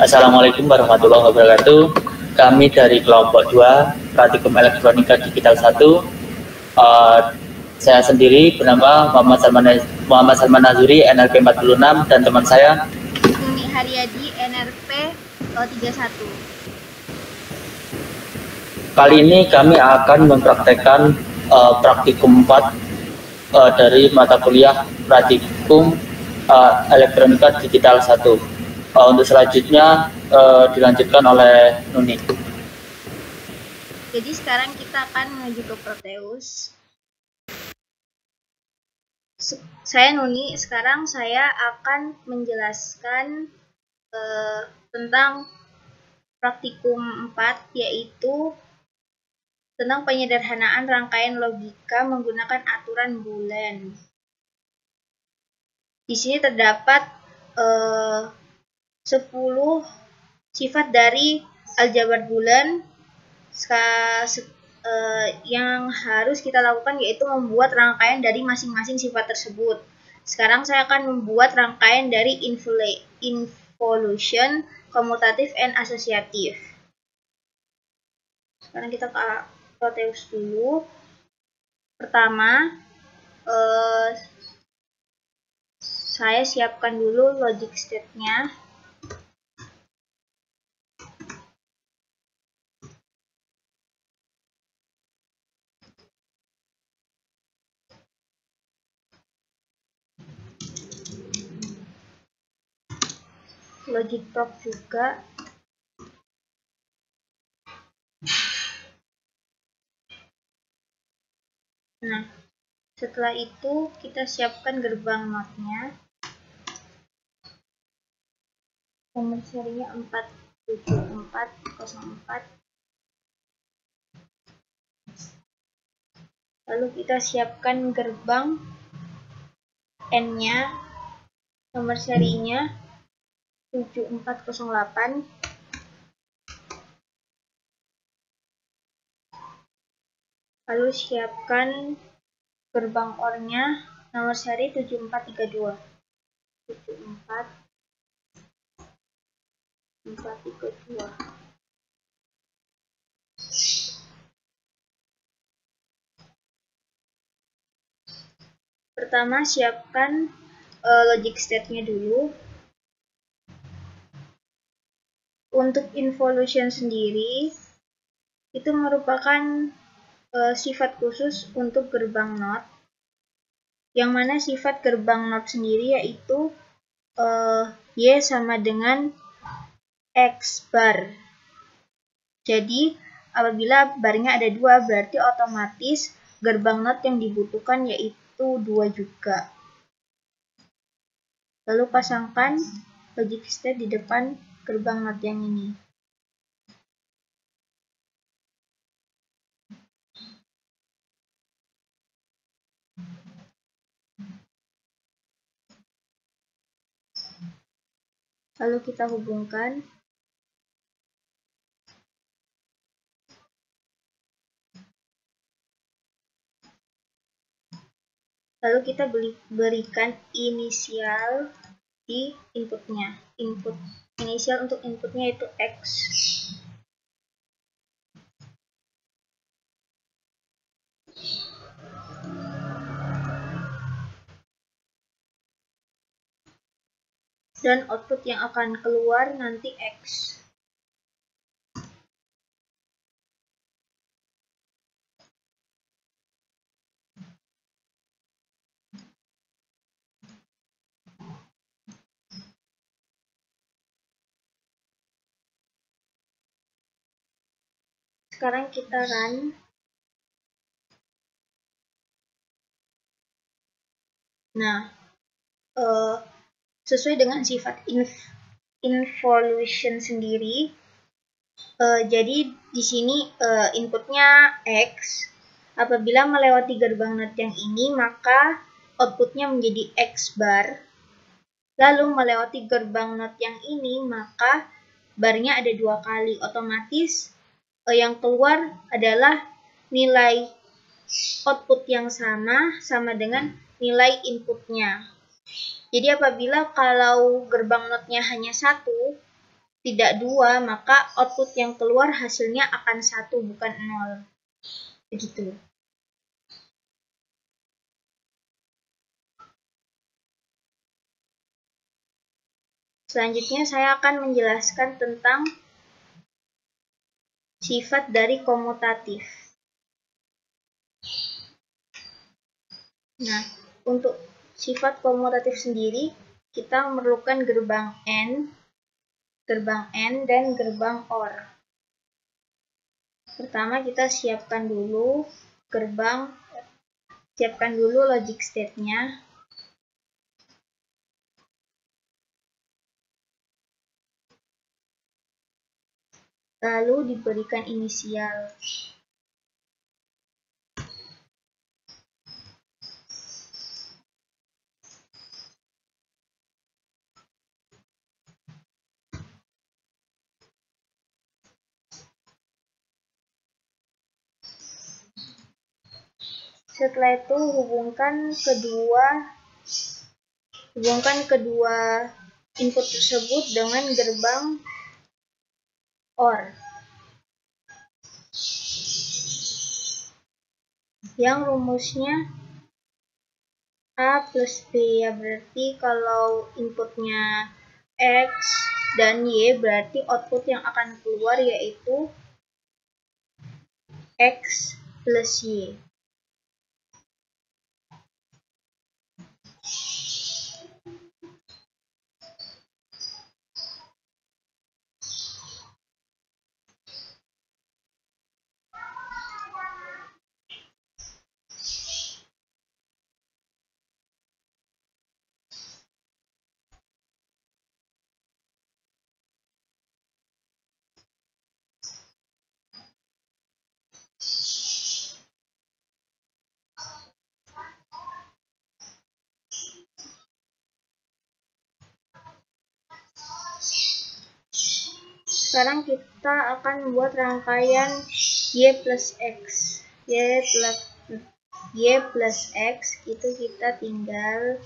Assalamualaikum warahmatullahi wabarakatuh. Kami dari kelompok 2, Praktikum Elektronika Digital 1. Saya sendiri bernama Muhammad Salman Nazuri, NRP 46, dan teman saya Nuni Haryadi, NRP 31. Kali ini kami akan mempraktekkan praktikum 4 dari mata kuliah Praktikum Elektronika Digital 1. Untuk selanjutnya dilanjutkan oleh Nuni. Jadi sekarang kita akan menuju ke Proteus. Saya Nuni, sekarang saya akan menjelaskan tentang praktikum 4, yaitu tentang penyederhanaan rangkaian logika menggunakan aturan Boolean. Di sini terdapat 10 sifat dari aljabar Boolean yang harus kita lakukan, yaitu membuat rangkaian dari masing-masing sifat tersebut. Sekarang saya akan membuat rangkaian dari involution, komutatif, and asosiatif. Sekarang kita ke Proteus dulu. Pertama, saya siapkan dulu logic state-nya. Logic prop juga. Nah, setelah itu kita siapkan gerbang not-nya. Nomor serinya 47404. Lalu kita siapkan gerbang N-nya, nomor serinya 7408. Lalu siapkan gerbang OR-nya, nomor seri 7432. 7432. Pertama, siapkan logic state-nya dulu. Untuk involution sendiri, itu merupakan sifat khusus untuk gerbang not, yang mana sifat gerbang not sendiri yaitu Y sama dengan X bar. Jadi apabila barnya ada 2, berarti otomatis gerbang not yang dibutuhkan yaitu 2 juga. Lalu pasangkan logic state di depan gerbang not yang ini. Lalu kita hubungkan. Lalu kita berikan inisial di inputnya. Inisial untuk inputnya itu X. Dan output yang akan keluar nanti X. Sekarang kita run. Nah, sesuai dengan sifat involution sendiri, jadi di sini inputnya X. Apabila melewati gerbang not yang ini, maka outputnya menjadi X bar. Lalu melewati gerbang not yang ini, maka barnya ada 2 kali. Otomatis yang keluar adalah nilai output yang sama dengan nilai inputnya. Jadi apabila kalau gerbang not-nya hanya 1, tidak 2, maka output yang keluar hasilnya akan 1 bukan 0. Begitu. Selanjutnya saya akan menjelaskan tentang sifat dari komutatif. Nah, untuk sifat komutatif sendiri, kita memerlukan gerbang N, dan gerbang OR. Pertama kita siapkan dulu logic state-nya. Lalu diberikan inisial. Setelah itu hubungkan kedua input tersebut dengan gerbang OR. Yang rumusnya A plus B, ya berarti kalau inputnya X dan Y, berarti output yang akan keluar yaitu X plus Y. Sekarang kita akan membuat rangkaian Y plus X. Y plus X itu kita tinggal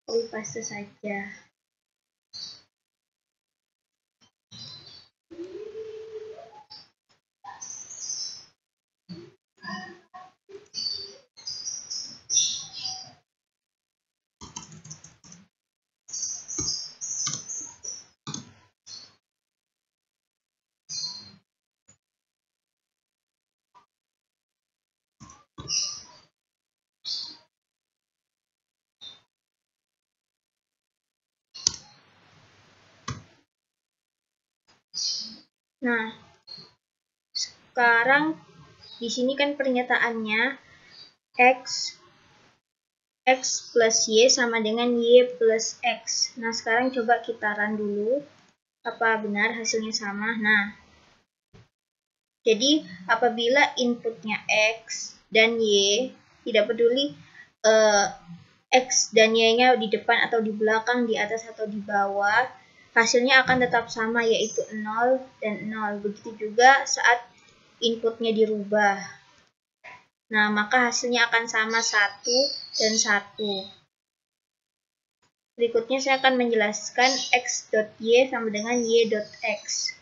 copy paste saja. Nah, sekarang di sini kan pernyataannya X plus Y sama dengan Y plus X. Nah, sekarang coba kita run dulu. Apa benar hasilnya sama? Nah, jadi apabila inputnya X dan Y, tidak peduli X dan Y-nya di depan atau di belakang, di atas atau di bawah, hasilnya akan tetap sama, yaitu 0 dan 0. Begitu juga saat inputnya dirubah. Nah, maka hasilnya akan sama 1 dan 1. Berikutnya saya akan menjelaskan X.Y sama dengan Y.X.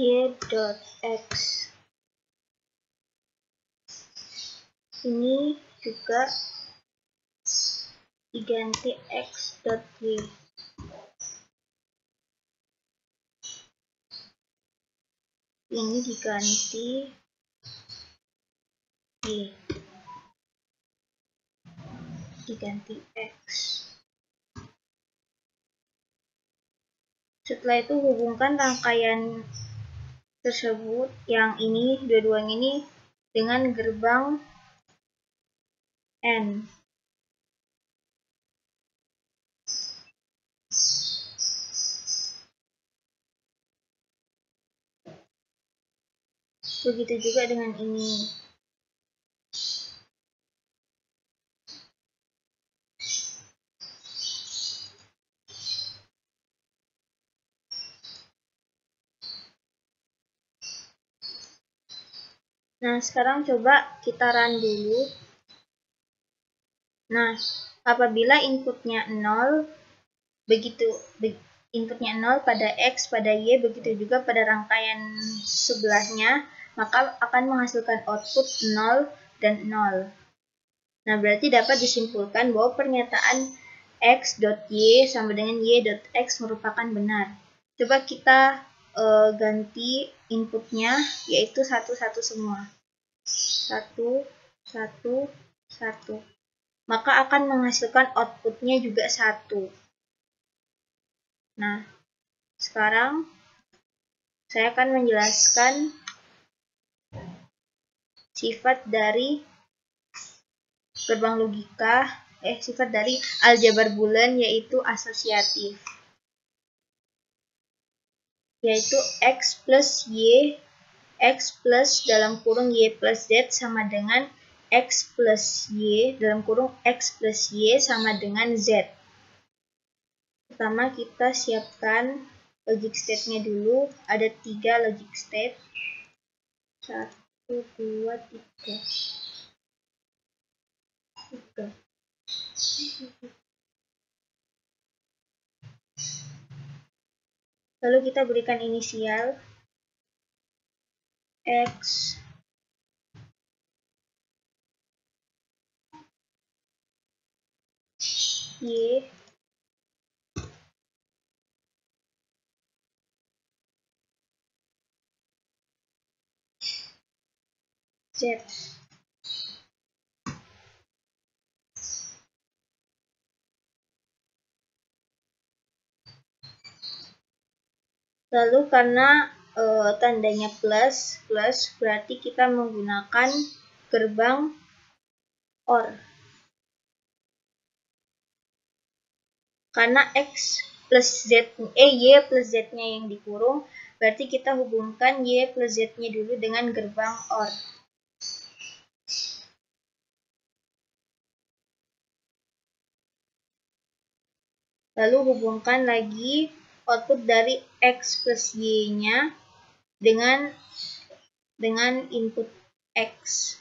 Y.X ini juga diganti X.Y. Ini diganti Y, diganti X. Setelah itu hubungkan rangkaian tersebut, yang ini, dua-duanya ini, dengan gerbang N. Begitu juga dengan ini. Nah, sekarang coba kita run dulu. Nah, apabila inputnya 0, inputnya 0 pada X, pada Y, begitu juga pada rangkaian sebelahnya, maka akan menghasilkan output 0 dan 0. Nah, berarti dapat disimpulkan bahwa pernyataan X.Y sama dengan Y.X merupakan benar. Coba kita ganti inputnya, yaitu 1, 1 semua. 1, 1, 1. Maka akan menghasilkan outputnya juga 1. Nah, sekarang saya akan menjelaskan sifat dari gerbang logika, sifat dari aljabar bulan, yaitu asosiatif. Yaitu X plus Y, X plus dalam kurung Y plus Z sama dengan X plus Y dalam kurung X plus Y sama dengan Z. Pertama kita siapkan logic state-nya dulu. Ada 3 logic state. 1, 2, 3. Lalu kita berikan inisial X, Y, Z. Lalu karena tandanya plus berarti kita menggunakan gerbang OR. Karena X plus Z, Y plus Z-nya yang dikurung, berarti kita hubungkan Y plus Z-nya dulu dengan gerbang OR. Lalu hubungkan lagi output dari X plus Y-nya dengan input X.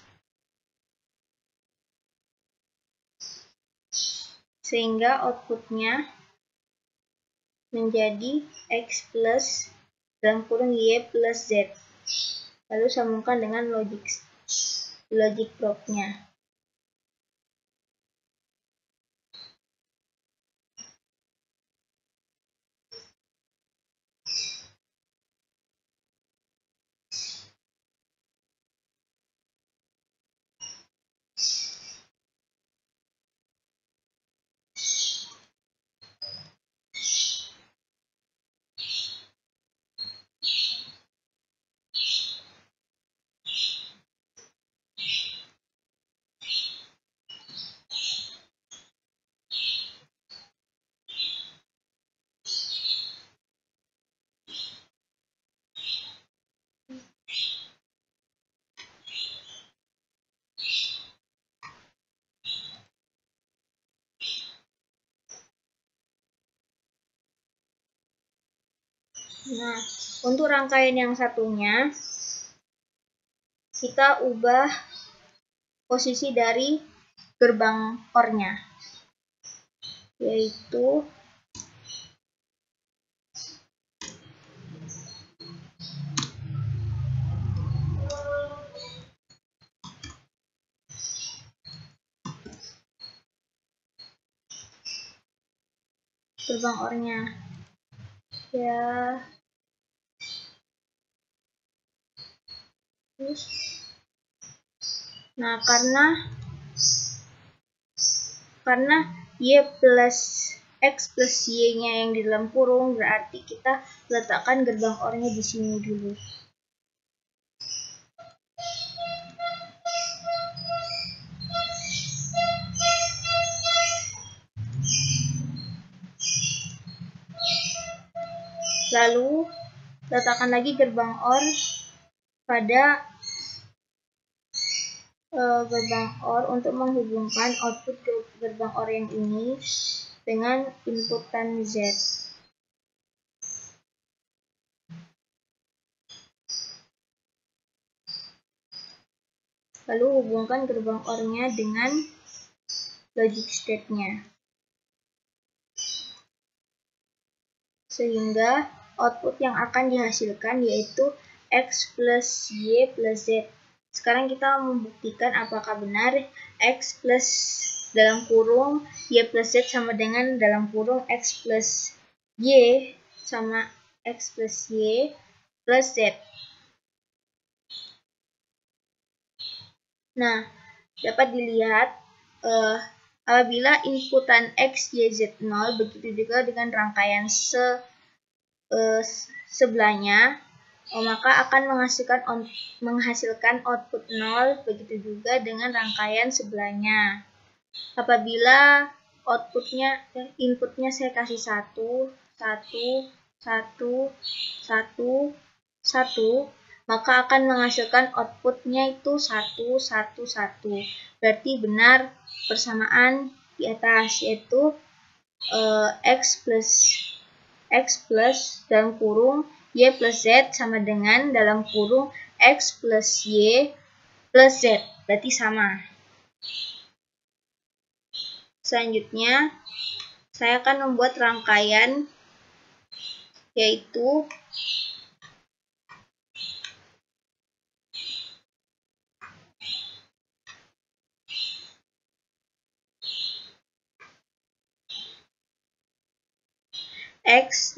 Sehingga outputnya menjadi X plus dalam kurung Y plus Z. Lalu sambungkan dengan logic probe-nya. Nah, untuk rangkaian yang satunya, kita ubah posisi dari gerbang OR-nya, yaitu gerbang OR-nya. Ya. Nah, karena Y plus X plus Y-nya yang di dalam kurung, berarti kita letakkan gerbang OR-nya di sini dulu. Lalu letakkan lagi gerbang OR pada gerbang OR untuk menghubungkan output gerbang OR yang ini dengan inputan Z. Lalu hubungkan gerbang OR-nya dengan logic state-nya. Sehingga output yang akan dihasilkan yaitu X plus Y plus Z. Sekarang kita membuktikan apakah benar X plus dalam kurung Y plus Z sama dengan dalam kurung X plus Y sama X plus Y plus Z. Nah, dapat dilihat apabila inputan X, Y, Z 0, begitu juga dengan rangkaian sebelahnya, maka akan menghasilkan output 0, begitu juga dengan rangkaian sebelahnya. Apabila inputnya saya kasih 1, 1, 1, 1, 1, maka akan menghasilkan outputnya itu 1, 1, 1. Berarti benar persamaan di atas, yaitu X plus dalam kurung Y plus Z sama dengan dalam kurung X plus Y plus Z. Berarti sama. Selanjutnya, saya akan membuat rangkaian yaitu X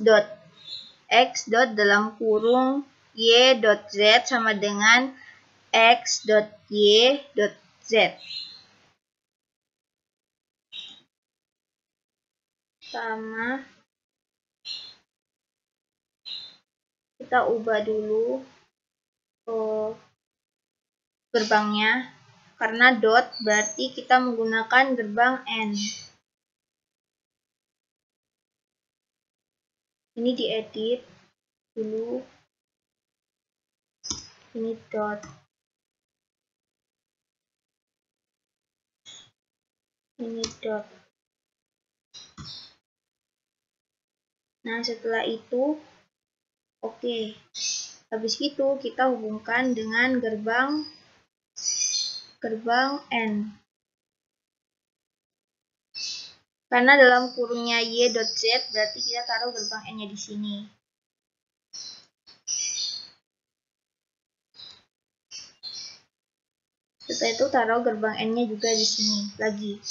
dot dalam kurung Y dot Z sama dengan X dot Y dot Z. Sama, kita ubah dulu gerbangnya, karena dot berarti kita menggunakan gerbang N. Ini diedit dulu, ini dot, ini dot. Nah, setelah itu oke. Habis itu kita hubungkan dengan gerbang N. Karena dalam kurungnya Y.Z, berarti kita taruh gerbang N-nya di sini. Setelah itu taruh gerbang N-nya juga di sini lagi.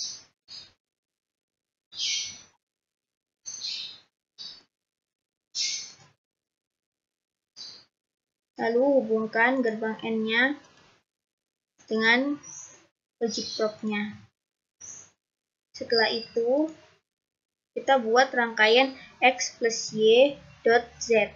Lalu hubungkan gerbang N-nya dengan logic probe-nya. Setelah itu, kita buat rangkaian X plus Y dot Z.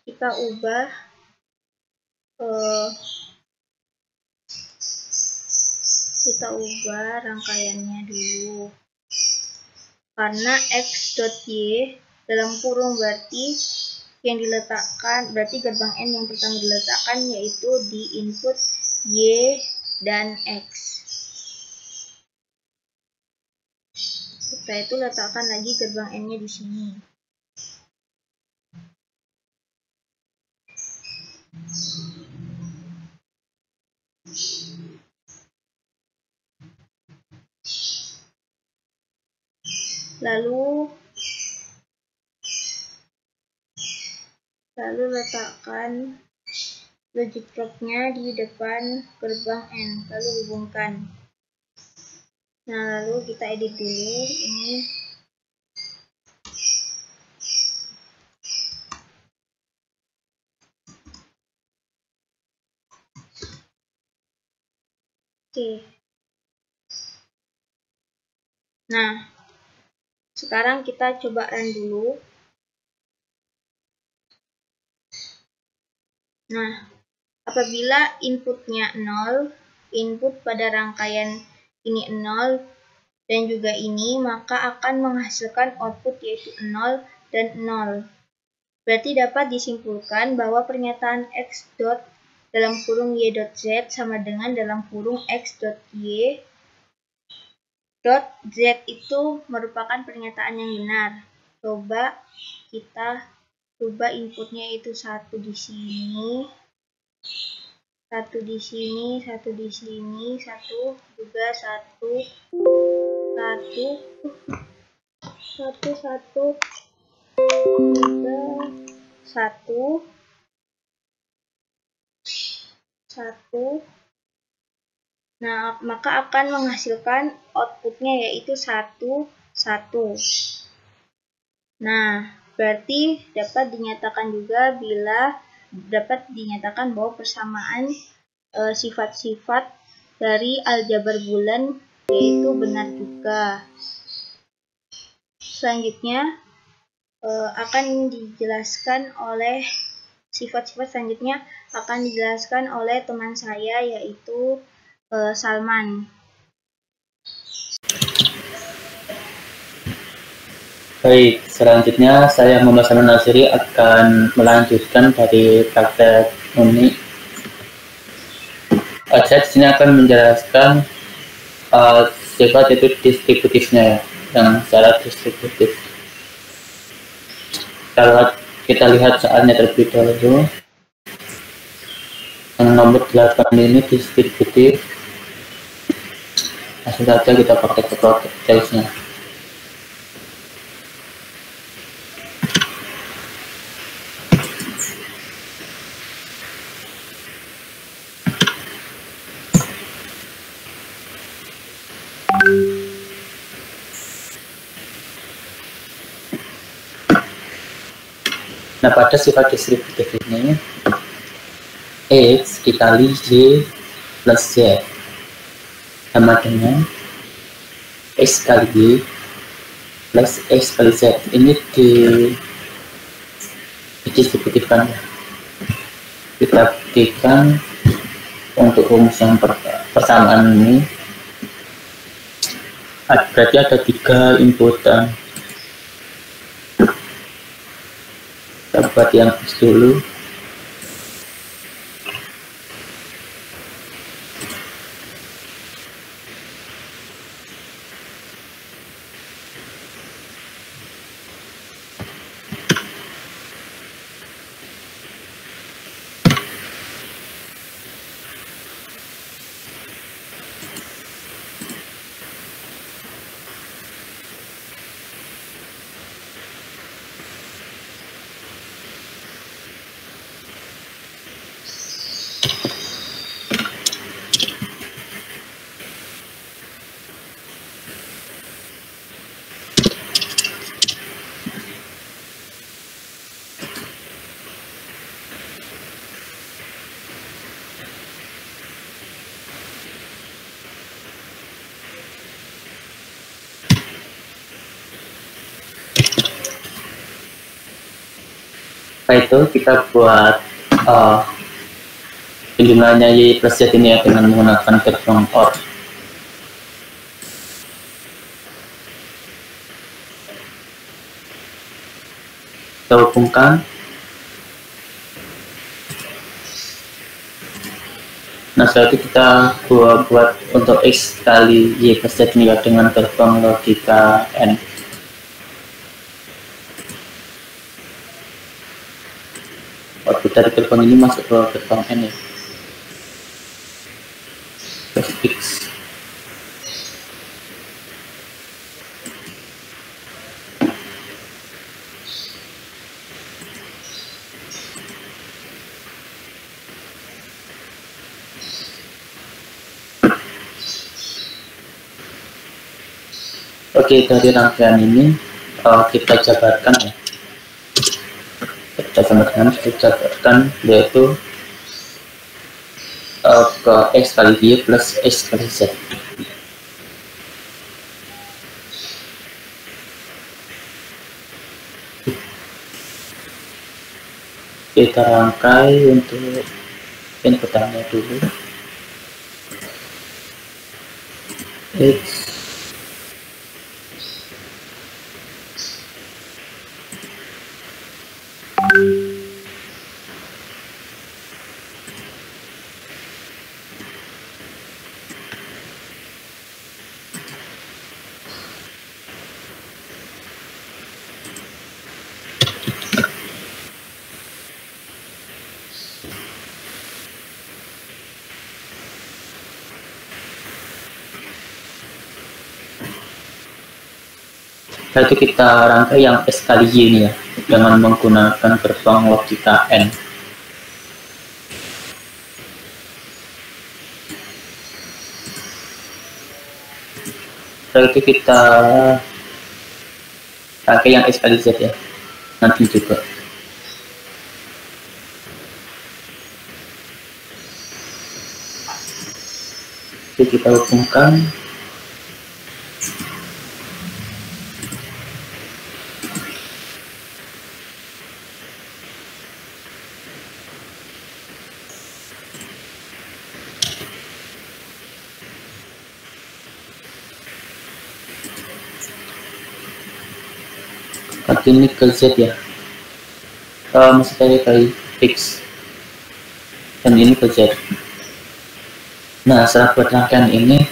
Kita ubah rangkaiannya dulu. Karena X dot Y dalam kurung berarti gerbang N yang pertama diletakkan yaitu di input Y dan X. Setelah itu letakkan lagi gerbang N-nya di sini. Lalu letakkan logic probe-nya di depan gerbang N, lalu hubungkan. Nah, lalu kita edit dulu ini. Oke. Nah, sekarang kita coba run dulu. Nah, apabila inputnya 0, input pada rangkaian ini 0 dan juga ini, maka akan menghasilkan output yaitu 0 dan 0. Berarti dapat disimpulkan bahwa pernyataan x dot dalam kurung y dot z sama dengan dalam kurung x dot y dot z itu merupakan pernyataan yang benar. Coba kita coba inputnya itu satu di sini, satu di sini, satu di sini, satu juga satu, tiga, satu. Nah, maka akan menghasilkan outputnya yaitu 1, 1. Nah, berarti dapat dinyatakan juga bahwa persamaan sifat-sifat dari aljabar bulan yaitu benar juga. Selanjutnya akan dijelaskan oleh sifat-sifat selanjutnya akan dijelaskan oleh teman saya yaitu Salman. Baik, selanjutnya saya Muhammad Salman Naziri akan melanjutkan dari praktek unik. Saya di sini akan menjelaskan sifat itu distributifnya, yang secara distributif. Kalau kita lihat soalnya terlebih dahulu, yang nomor 8 ini distributif. Langsung saja kita pakai case-nya. Nah, pada sifat distributif ini X dikali Y plus Z sama dengan X kali Y plus X kali Z. Ini didistributifkan. Kita buktikan untuk rumus yang persamaan ini. Berarti ada 3 inputan. Kita buat yang X dulu. Setelah itu kita buat jumlahnya Y plus Z ini ya dengan menggunakan gerbang OR. Kita hubungkan. Nah, setelah itu kita buat untuk X kali Y plus Z ini ya dengan gerbang logika N. Output dari gerbang ini masuk ke gerbang N ya. Plus X. Oke, dari rangkaian ini kita jabarkan ya. Kita jabarkan yaitu ke X kali Y plus X kali Z. Kita rangkai untuk inputannya dulu. X itu kita rangkai yang S kali Y ini ya, dengan menggunakan gerbang logika N. Setelah itu kita rangkai yang S kali Z ya, nanti juga. Jadi kita hubungkan ini ke Z ya, masih kali X, dan ini ke Z. Nah, setelah buat rangkaian ini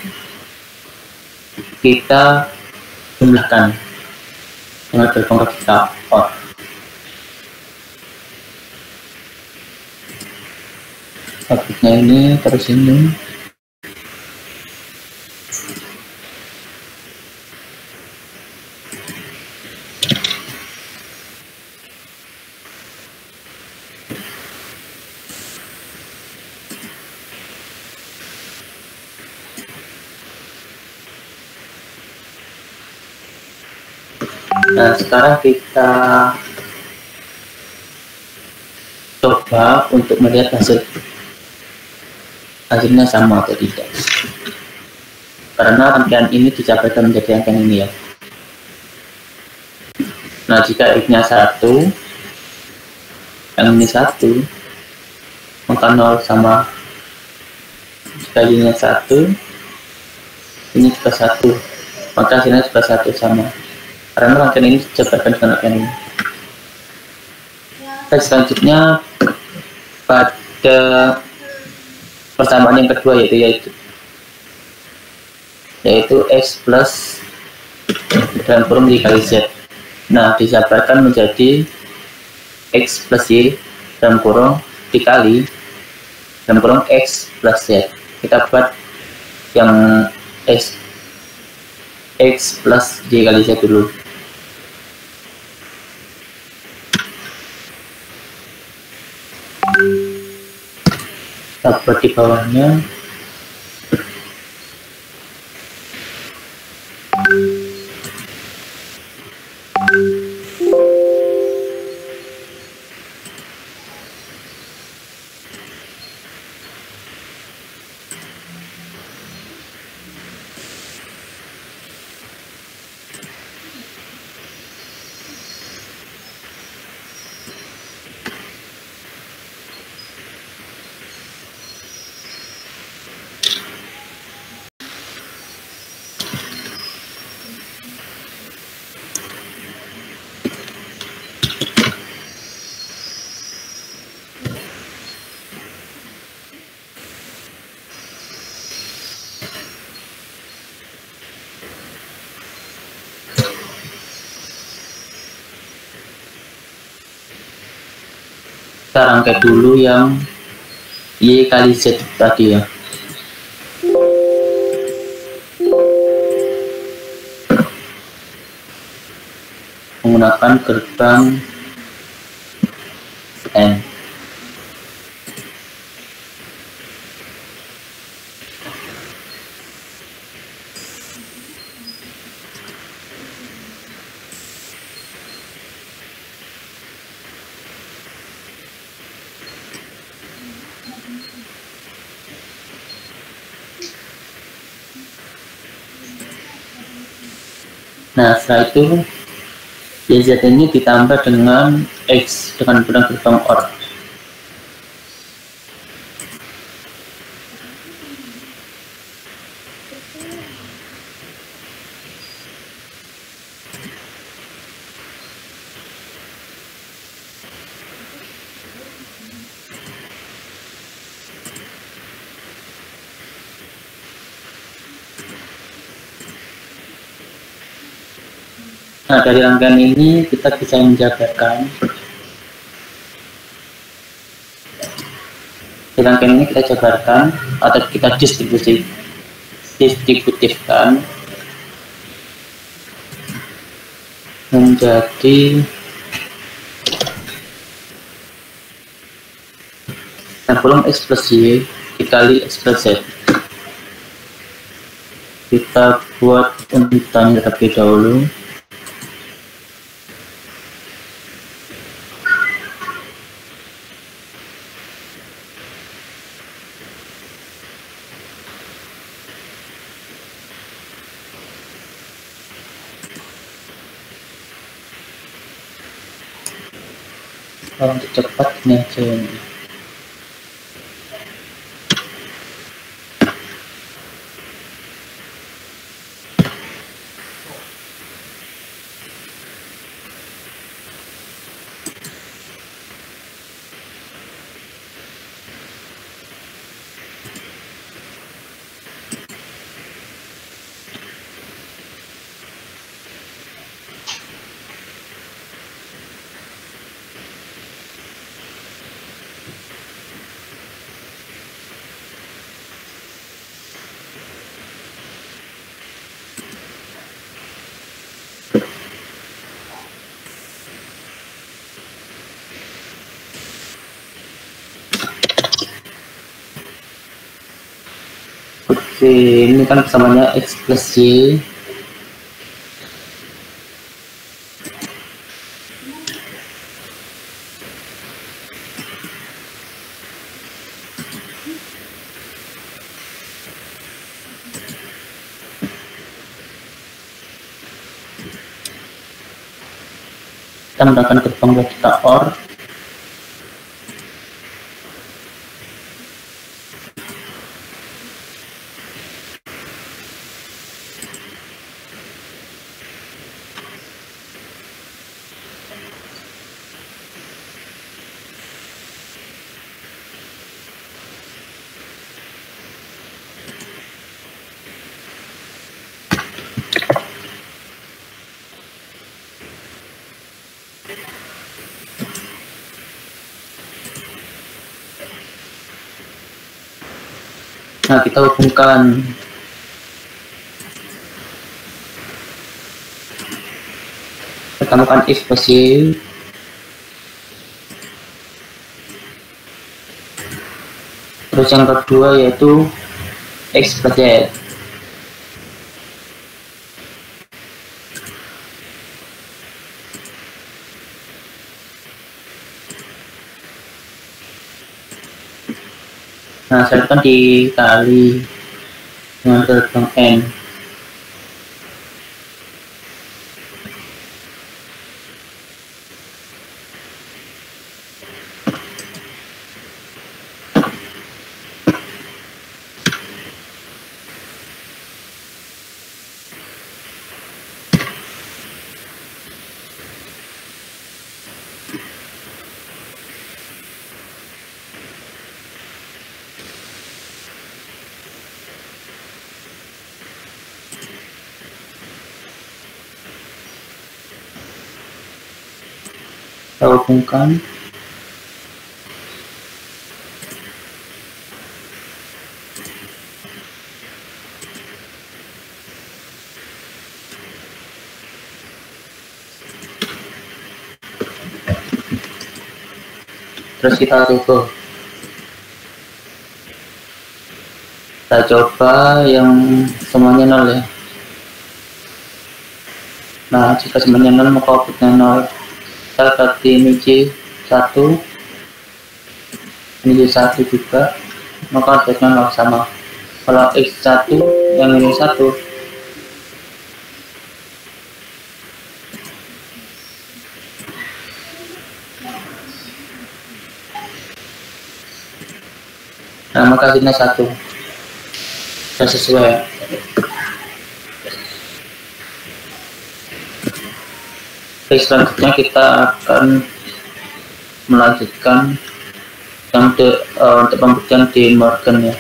kita jumlahkan dengan gerbang logika OR. Outputnya ini terus ini. Nah, sekarang kita coba untuk melihat hasilnya sama atau tidak. Karena rangkaian ini dicapai menjadi rangkaian ini ya. Nah, jika X-nya 1, yang ini 1, maka 0 sama. Jika Y-nya 1, ini juga 1, maka hasilnya juga 1 sama. Karena rangkaian ini dijabarkan dengan rangkaian ini. Selanjutnya pada persamaan yang kedua yaitu X plus dalam kurung Y kali Z. Nah, dijabarkan menjadi X plus Y dalam kurung dikali dalam kurung X plus Z. Kita buat yang X plus Y kali Z dulu. Kita buat di bawahnya. Kita rangkai dulu yang Y kali Z tadi ya. Menggunakan gerbang N. Nah, setelah itu YZ ini ditambah dengan X dengan benang gerbang OR. Nah, dari rangkaian ini kita bisa menjabarkan. Di rangkaian ini kita jabarkan atau kita distributifkan menjadi belum X plus Y dikali X plus Z. Kita buat urutannya terlebih dahulu. Kalau untuk cepat ini aja ini. Oke, ini kan persamanya X plus Y. Kita menggunakan gerbang logika OR. Nah, kita hubungkan pertama kan X plus Y, terus yang kedua yaitu X plus Z. Nah, saya kan dikali dengan gerbang N. Kita hubungkan. Terus kita rubah. Kita coba yang semuanya 0 ya. Nah, jika semuanya 0 maka outputnya 0. Kita ganti ini C1, ini C1 juga, maka outputnya 0 sama. Kalau X1 yang ini 1, Nah, maka hasilnya 1. Sudah sesuai. Oke, selanjutnya kita akan melanjutkan yang untuk pembuktian di Morgan ya.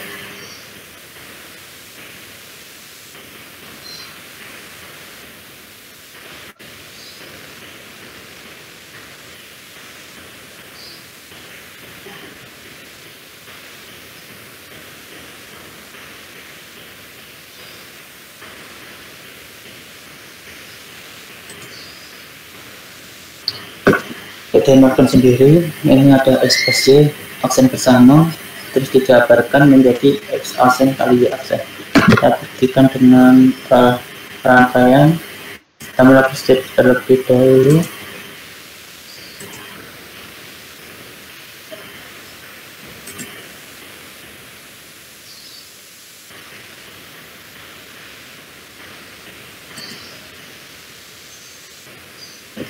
Di Morgan sendiri ini ada ekspresi aksen bersama terus dijabarkan menjadi X aksen kali Y aksen. Kita buktikan dengan rangkaian. Kami lagi step terlebih dahulu.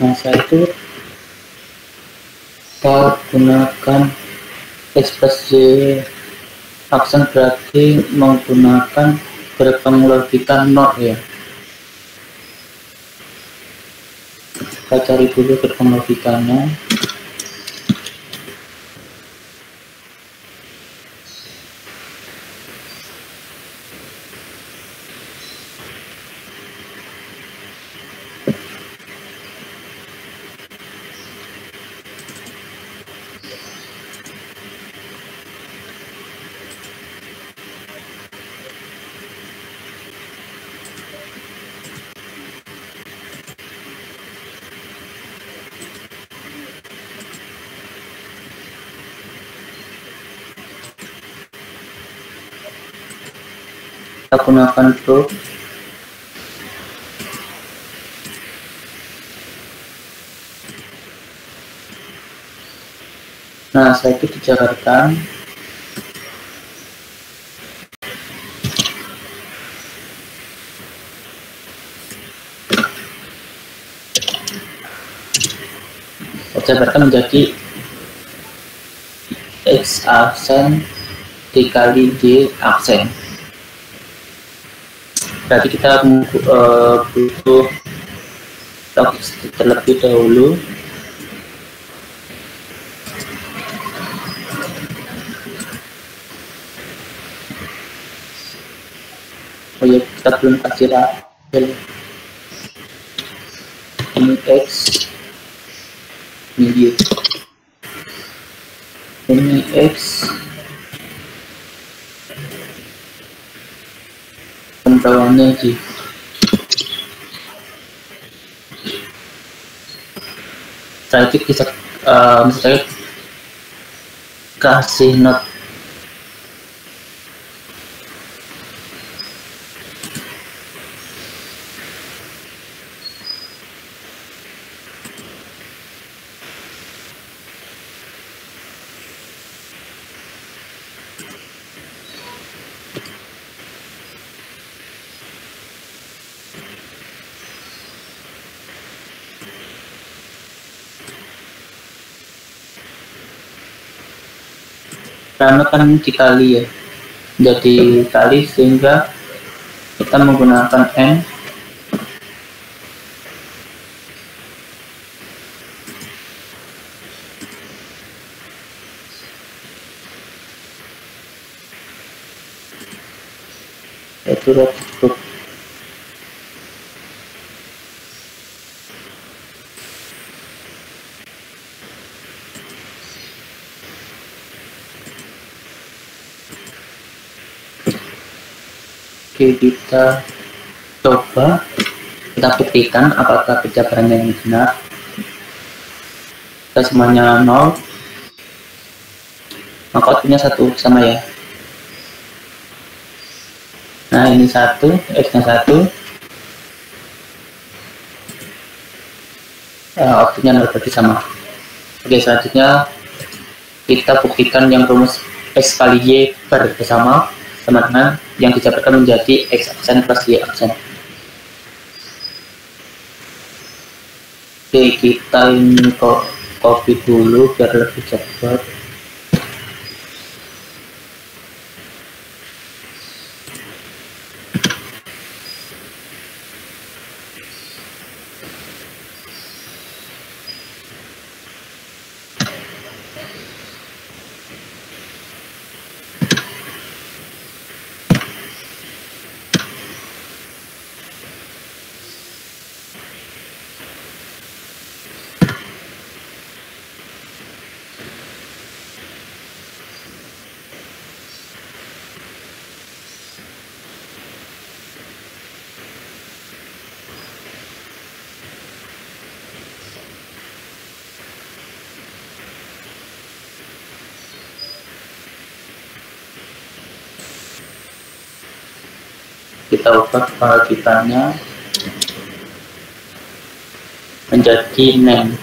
Nah, saya itu kita gunakan ekspresi aksen berarti menggunakan gerbang logika NOT ya. Kita cari dulu gerbang logikanya. Kita gunakan proof. Nah, setelah itu dijabarkan. Dijabarkan menjadi X aksen dikali Y aksen. Berarti kita butuh logik terlebih dahulu. Oh ya, kita belum kasih label. Ini X, ini Y. Ini X, bawahnya Y. Setelah itu bisa misalnya kasih not karena kan dikali ya, jadi kali sehingga kita menggunakan N yaitu root. Oke, kita coba, kita buktikan apakah penjabarannya ini benar. Kita semuanya 0, maka outputnya 1 sama ya. Nah, ini 1, X nya 1, outputnya 0 berarti sama. Oke, selanjutnya kita buktikan yang rumus X kali Y bersama sama dengan yang dijabarkan menjadi X aksen plus Y aksen. Oke, kita ini kok copy dulu biar lebih cepat. Kita ubah kepala kitanya menjadi name.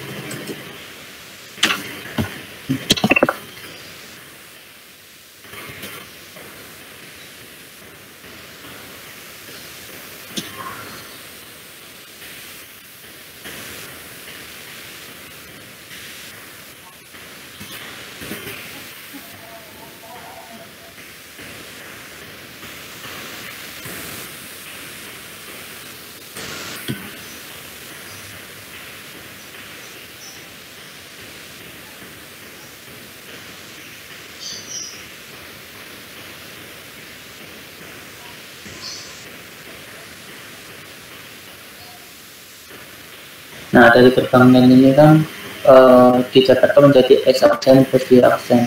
Nah, dari perbankan ini kan dicatatkan menjadi X absen plus Y absen.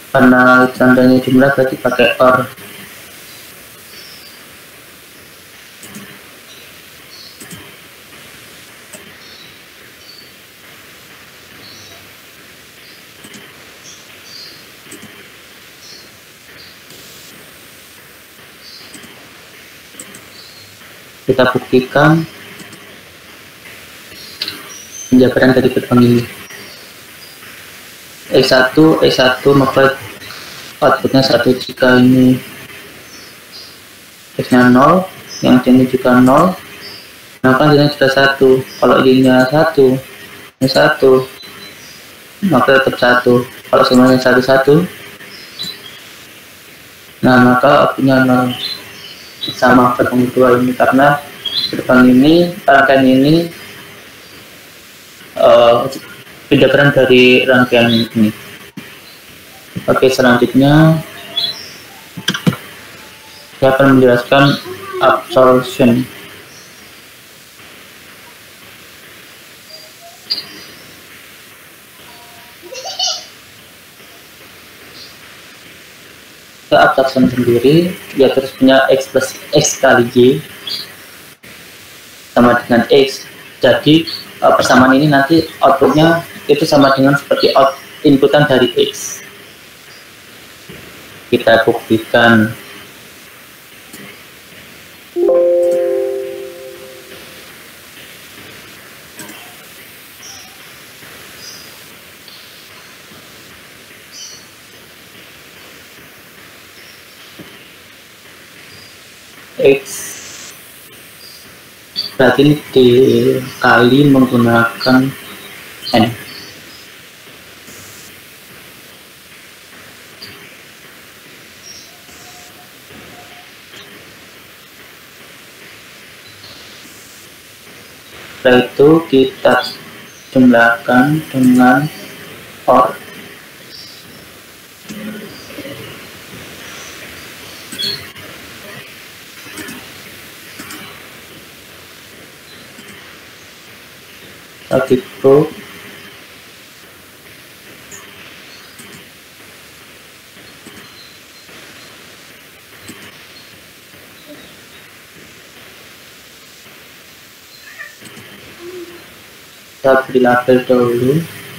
Karena tandanya jumlah berarti pakai OR. Kita buktikan penjabaran dari gerbang ini. X1 maka outputnya 1 jika ini X nya 0, yang ini juga 0, maka ini juga 1. Kalau ininya 1, ini 1, maka tetap 1. Kalau semuanya 1, nah maka outputnya 0. Sama gerbang kedua ini, karena gerbang ini, rangkaian ini penjabaran dari rangkaian ini. Oke, selanjutnya saya akan menjelaskan absorption. Absorption sendiri ya terus punya X plus X kali Y sama dengan X. Jadi persamaan ini nanti outputnya itu sama dengan seperti inputan dari X. Kita buktikan. X berarti dikali menggunakan N. Setelah itu kita jumlahkan dengan OR. Gitu. Kita beri label dahulu.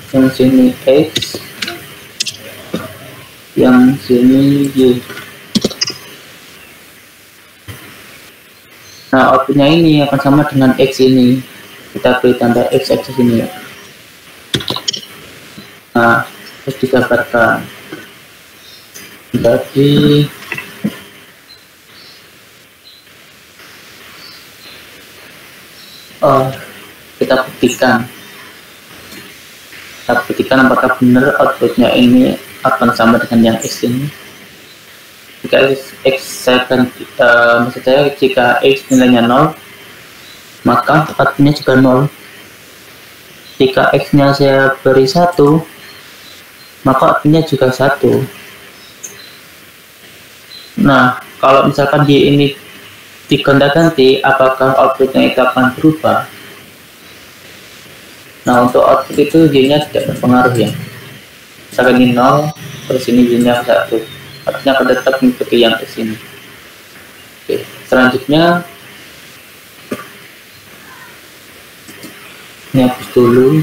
yang sini X, yang sini Y. Nah, outputnya ini akan sama dengan X ini. Kita beri tanda X di sini ya. Nah, terus digambarkan. Jadi kita buktikan apakah benar outputnya ini akan sama dengan yang X ini. Jika X saya ganti, maksud saya jika X nilainya 0, maka outputnya juga 0. Jika X nya saya beri 1, maka outputnya juga 1. Nah, kalau misalkan di ini digonta-ganti, apakah outputnya itu akan berubah? Nah, untuk output itu Y-nya tidak berpengaruh ya. Misalkan ini 0, terus ini Y-nya 1. Artinya akan tetap mengikuti yang di sini. Oke, selanjutnya ini hapus dulu.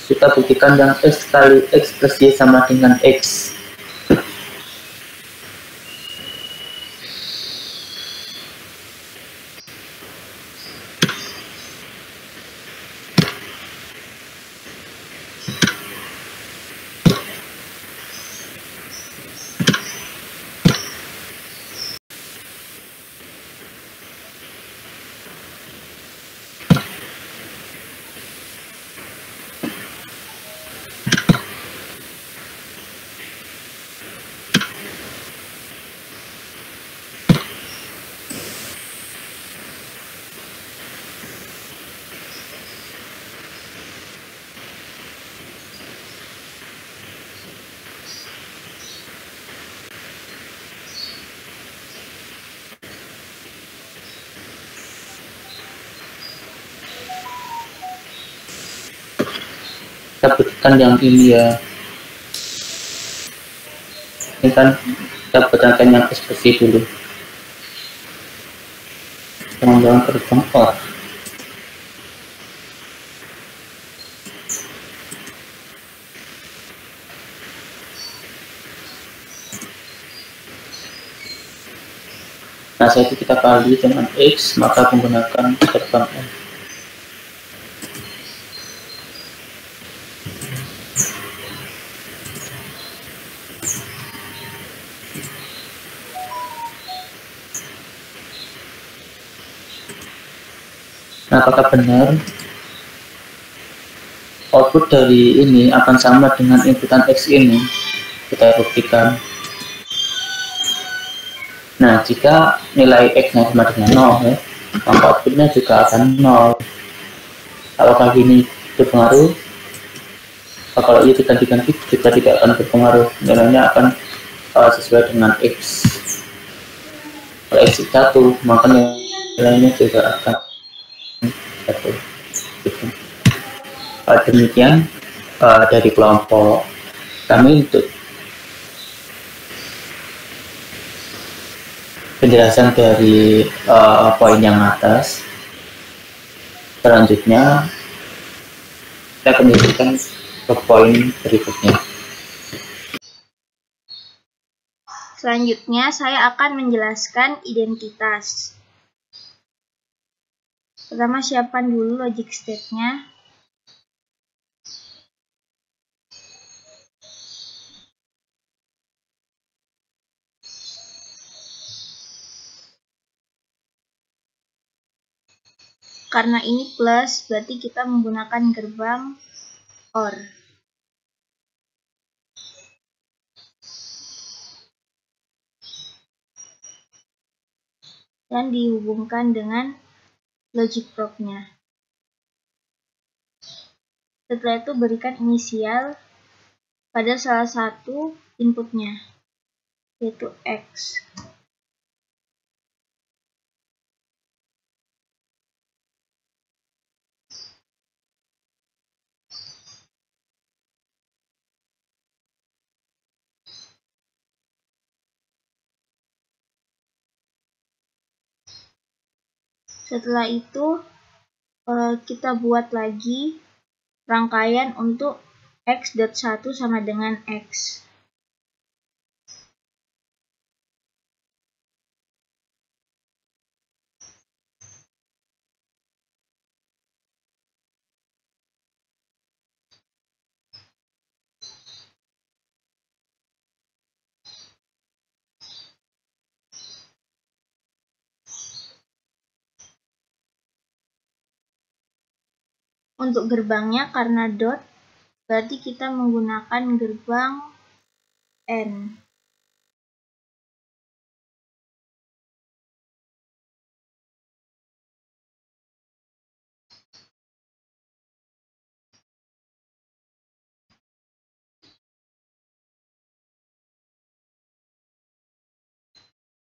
Kita buktikan yang X kali X plus Y sama dengan X. Kita buktikan yang ini ya. Ini kan kita buktikan yang ekspresi dulu. Jangan-jangan gerbang OR. Nah, setelah itu kita kali dengan X, maka menggunakan gerbang OR. Nah, apakah benar output dari ini akan sama dengan inputan X ini? Kita buktikan. Nah, jika nilai X-nya sama dengan 0 ya, maka outputnya juga akan 0. Apakah ini berpengaruh? Kalau itu diganti juga tidak akan berpengaruh, nilainya akan sesuai dengan X. Kalau X 1, maka nilainya juga akan 1. Demikian dari kelompok kami untuk penjelasan dari poin yang atas. Selanjutnya kita akan lanjutkan ke poin berikutnya. Selanjutnya saya akan menjelaskan identitas. Pertama siapkan dulu logic state-nya. Karena ini plus, berarti kita menggunakan gerbang OR. Dan dihubungkan dengan logic probe-nya. Setelah itu berikan inisial pada salah satu inputnya, yaitu X. Setelah itu kita buat lagi rangkaian untuk x.1 sama dengan x. Untuk gerbangnya karena dot, berarti kita menggunakan gerbang N.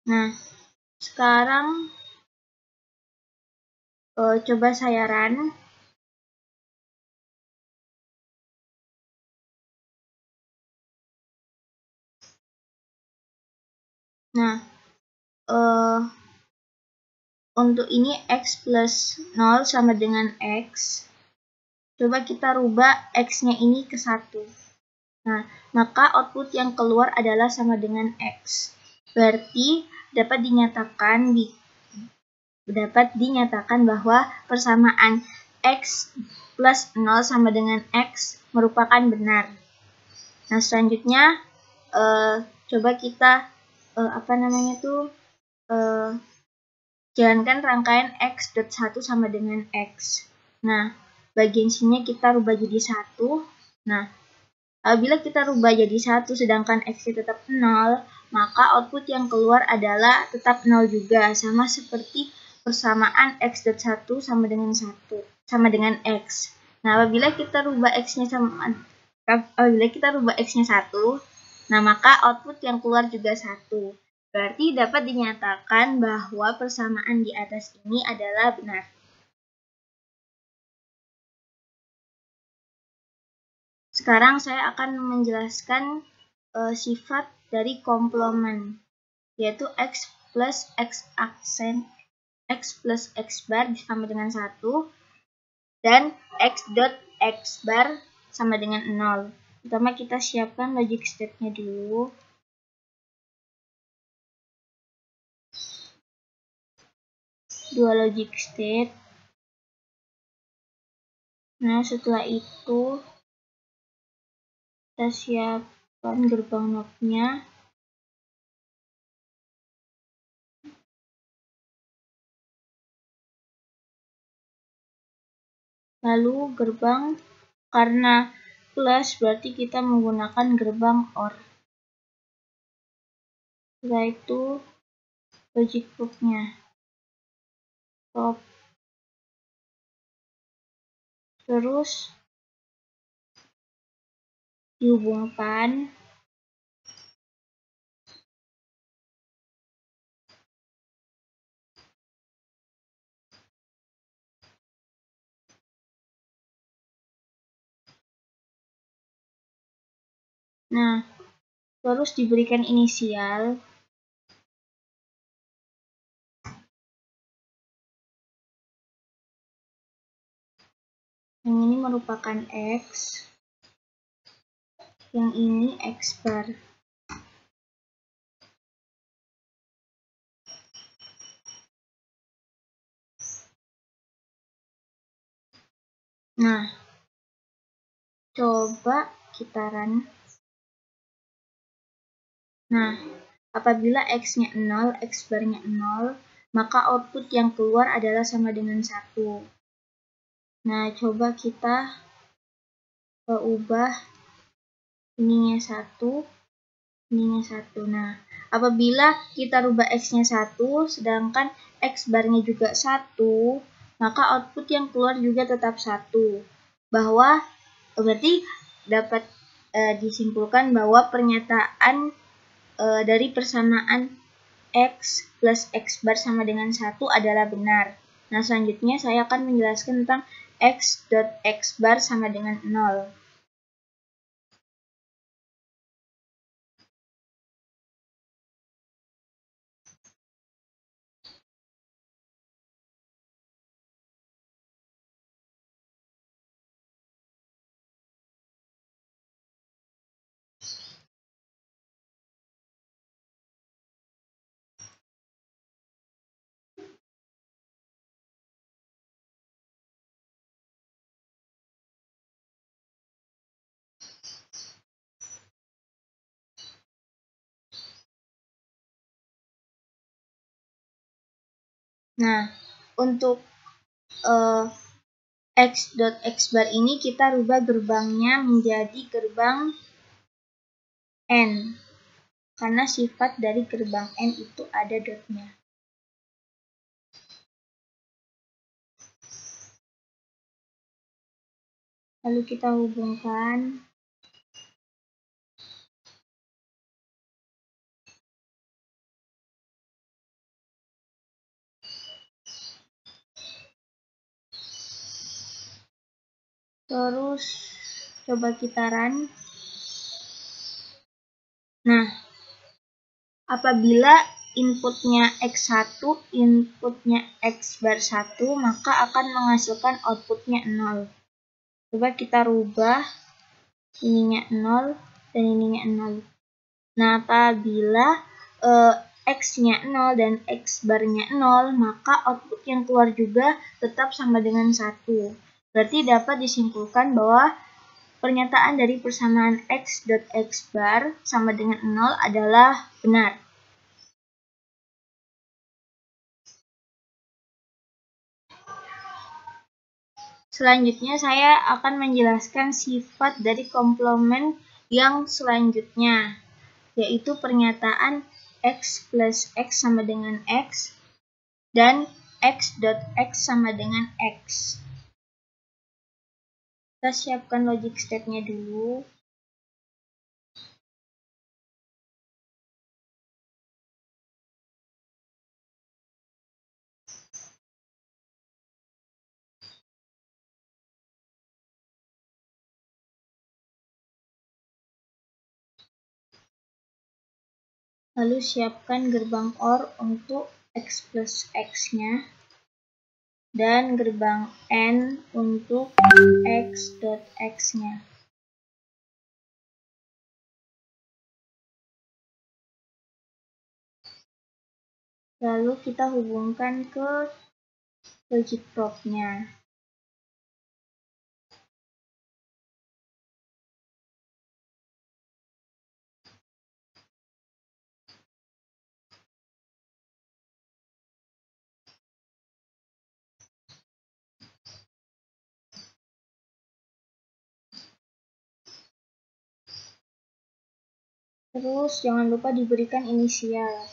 Nah, sekarang coba saya run. Nah, untuk ini x plus 0 sama dengan x. Coba kita rubah x-nya ini ke 1. Nah, maka output yang keluar adalah sama dengan x. Berarti dapat dinyatakan bahwa persamaan x plus 0 sama dengan x merupakan benar. Nah, selanjutnya coba kita jalankan rangkaian x.1 sama dengan x. Nah, bagian sini kita rubah jadi 1. Nah, apabila kita rubah jadi 1 sedangkan x tetap 0, maka output yang keluar adalah tetap 0 juga, sama seperti persamaan x.1 sama dengan 1 sama dengan x. Nah, apabila kita rubah x-nya 1, nah maka output yang keluar juga 1. Berarti dapat dinyatakan bahwa persamaan di atas ini adalah benar. Sekarang saya akan menjelaskan sifat dari komplement, yaitu x plus x aksen, x plus x bar sama dengan 1, dan x dot x bar sama dengan 0. Pertama kita siapkan logic state-nya dulu. Dua logic state. Nah, setelah itu kita siapkan gerbang NOP-nya. Lalu gerbang, karena plus berarti kita menggunakan gerbang OR. Setelah itu logic proof-nya. Stop. Terus dihubungkan. Nah, terus diberikan inisial. Yang ini merupakan X. Yang ini X bar. Nah, coba kita run. Nah, apabila X-nya 0, X bar-nya 0, maka output yang keluar adalah sama dengan 1. Nah, coba kita ubah ininya 1, ininya 1. Nah, apabila kita rubah X-nya 1, sedangkan X bar-nya juga 1, maka output yang keluar juga tetap 1. Berarti dapat disimpulkan bahwa pernyataan dari persamaan X plus X bar sama dengan 1 adalah benar. Nah, selanjutnya saya akan menjelaskan tentang X dot X bar sama dengan 0. Nah, untuk x.xbar ini kita rubah gerbangnya menjadi gerbang n, karena sifat dari gerbang n itu ada dotnya. Lalu kita hubungkan. Terus coba kita run. Nah, apabila inputnya x1, inputnya x-bar 1, maka akan menghasilkan outputnya 0. Coba kita rubah ininya 0 dan ininya 0. Nah, apabila x-nya 0 dan x-barnya 0, maka output yang keluar juga tetap sama dengan 1. Berarti dapat disimpulkan bahwa pernyataan dari persamaan x.xbar sama dengan 0 adalah benar. Selanjutnya saya akan menjelaskan sifat dari komplement yang selanjutnya, yaitu pernyataan x plus x sama dengan x dan x.x sama dengan x. Kita siapkan logic state-nya dulu. Lalu siapkan gerbang OR untuk x plus x-nya dan gerbang N untuk x.x-nya. Lalu kita hubungkan ke logic probe-nya. Terus jangan lupa diberikan inisial.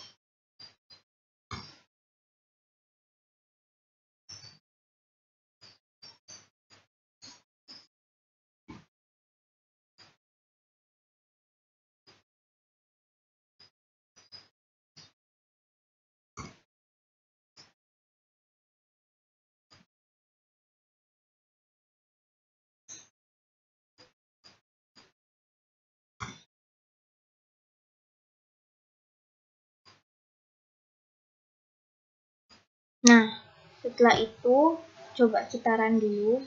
Nah, setelah itu coba kita run dulu.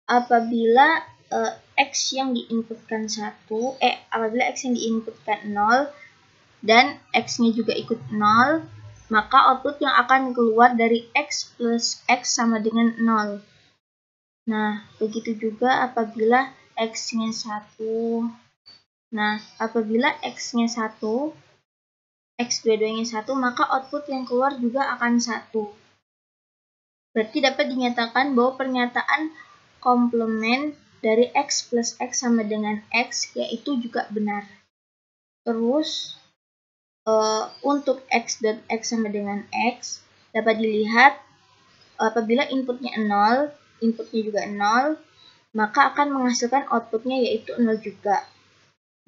Apabila x yang diinputkan 1, apabila x yang diinputkan 0 dan x-nya juga ikut 0, maka output yang akan keluar dari x plus x sama dengan 0. Nah, begitu juga apabila x-nya 1. Nah, apabila x-nya 1, x dua-duanya 1, maka output yang keluar juga akan 1. Berarti dapat dinyatakan bahwa pernyataan komplement dari x plus x sama dengan x yaitu juga benar. Terus untuk x dan x sama dengan x dapat dilihat apabila inputnya 0, inputnya juga 0, maka akan menghasilkan outputnya yaitu 0 juga.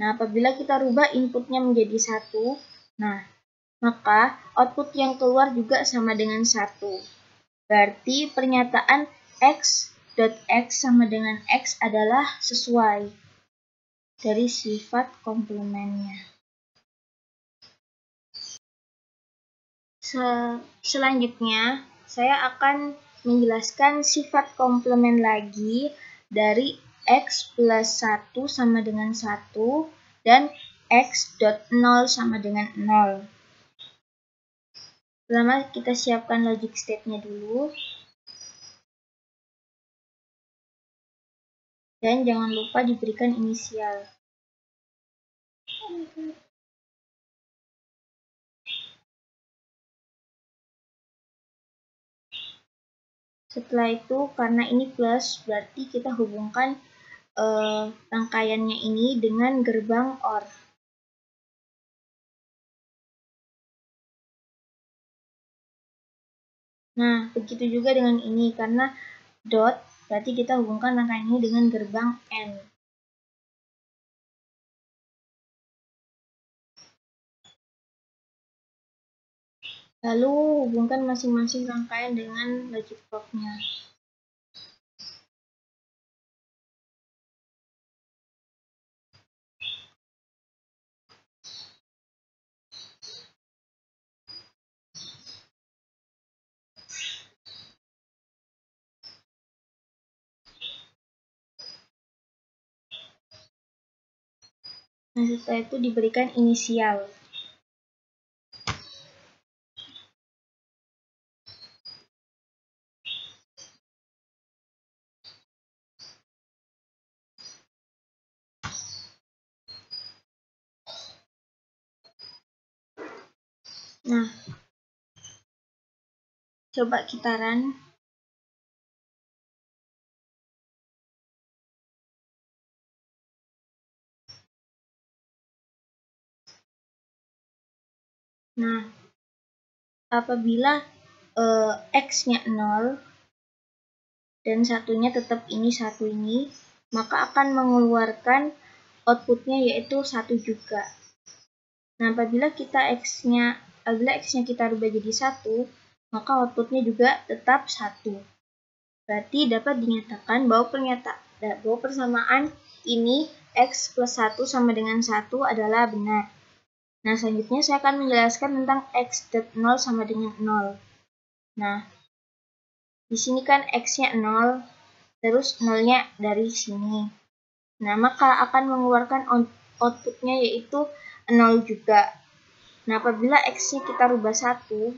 Nah, apabila kita rubah inputnya menjadi 1, nah, maka output yang keluar juga sama dengan 1. Berarti pernyataan x.x sama dengan x adalah sesuai dari sifat komplementnya. Selanjutnya, saya akan menjelaskan sifat komplement lagi dari x plus 1 sama dengan 1 dan x.0 sama dengan 0. Pertama kita siapkan logic state-nya dulu. Dan jangan lupa diberikan inisial. Setelah itu, karena ini plus, berarti kita hubungkan rangkaiannya ini dengan gerbang OR. Nah, begitu juga dengan ini, karena dot, berarti kita hubungkan rangkaian ini dengan gerbang AND. Lalu hubungkan masing-masing rangkaian dengan logic block-nya. Nah, setelah itu diberikan inisial. Nah, coba kita run. Nah, apabila X-nya 0 dan satunya tetap ini, satu ini, maka akan mengeluarkan outputnya yaitu 1 juga. Nah, apabila X-nya kita rubah jadi 1, maka outputnya juga tetap 1. Berarti dapat dinyatakan bahwa persamaan ini X plus 1 sama dengan 1 adalah benar. Nah, selanjutnya saya akan menjelaskan tentang X.0 sama dengan 0. Nah, di sini kan X-nya 0, terus 0-nya dari sini. Nah, maka akan mengeluarkan outputnya yaitu 0 juga. Nah, apabila X-nya kita rubah 1,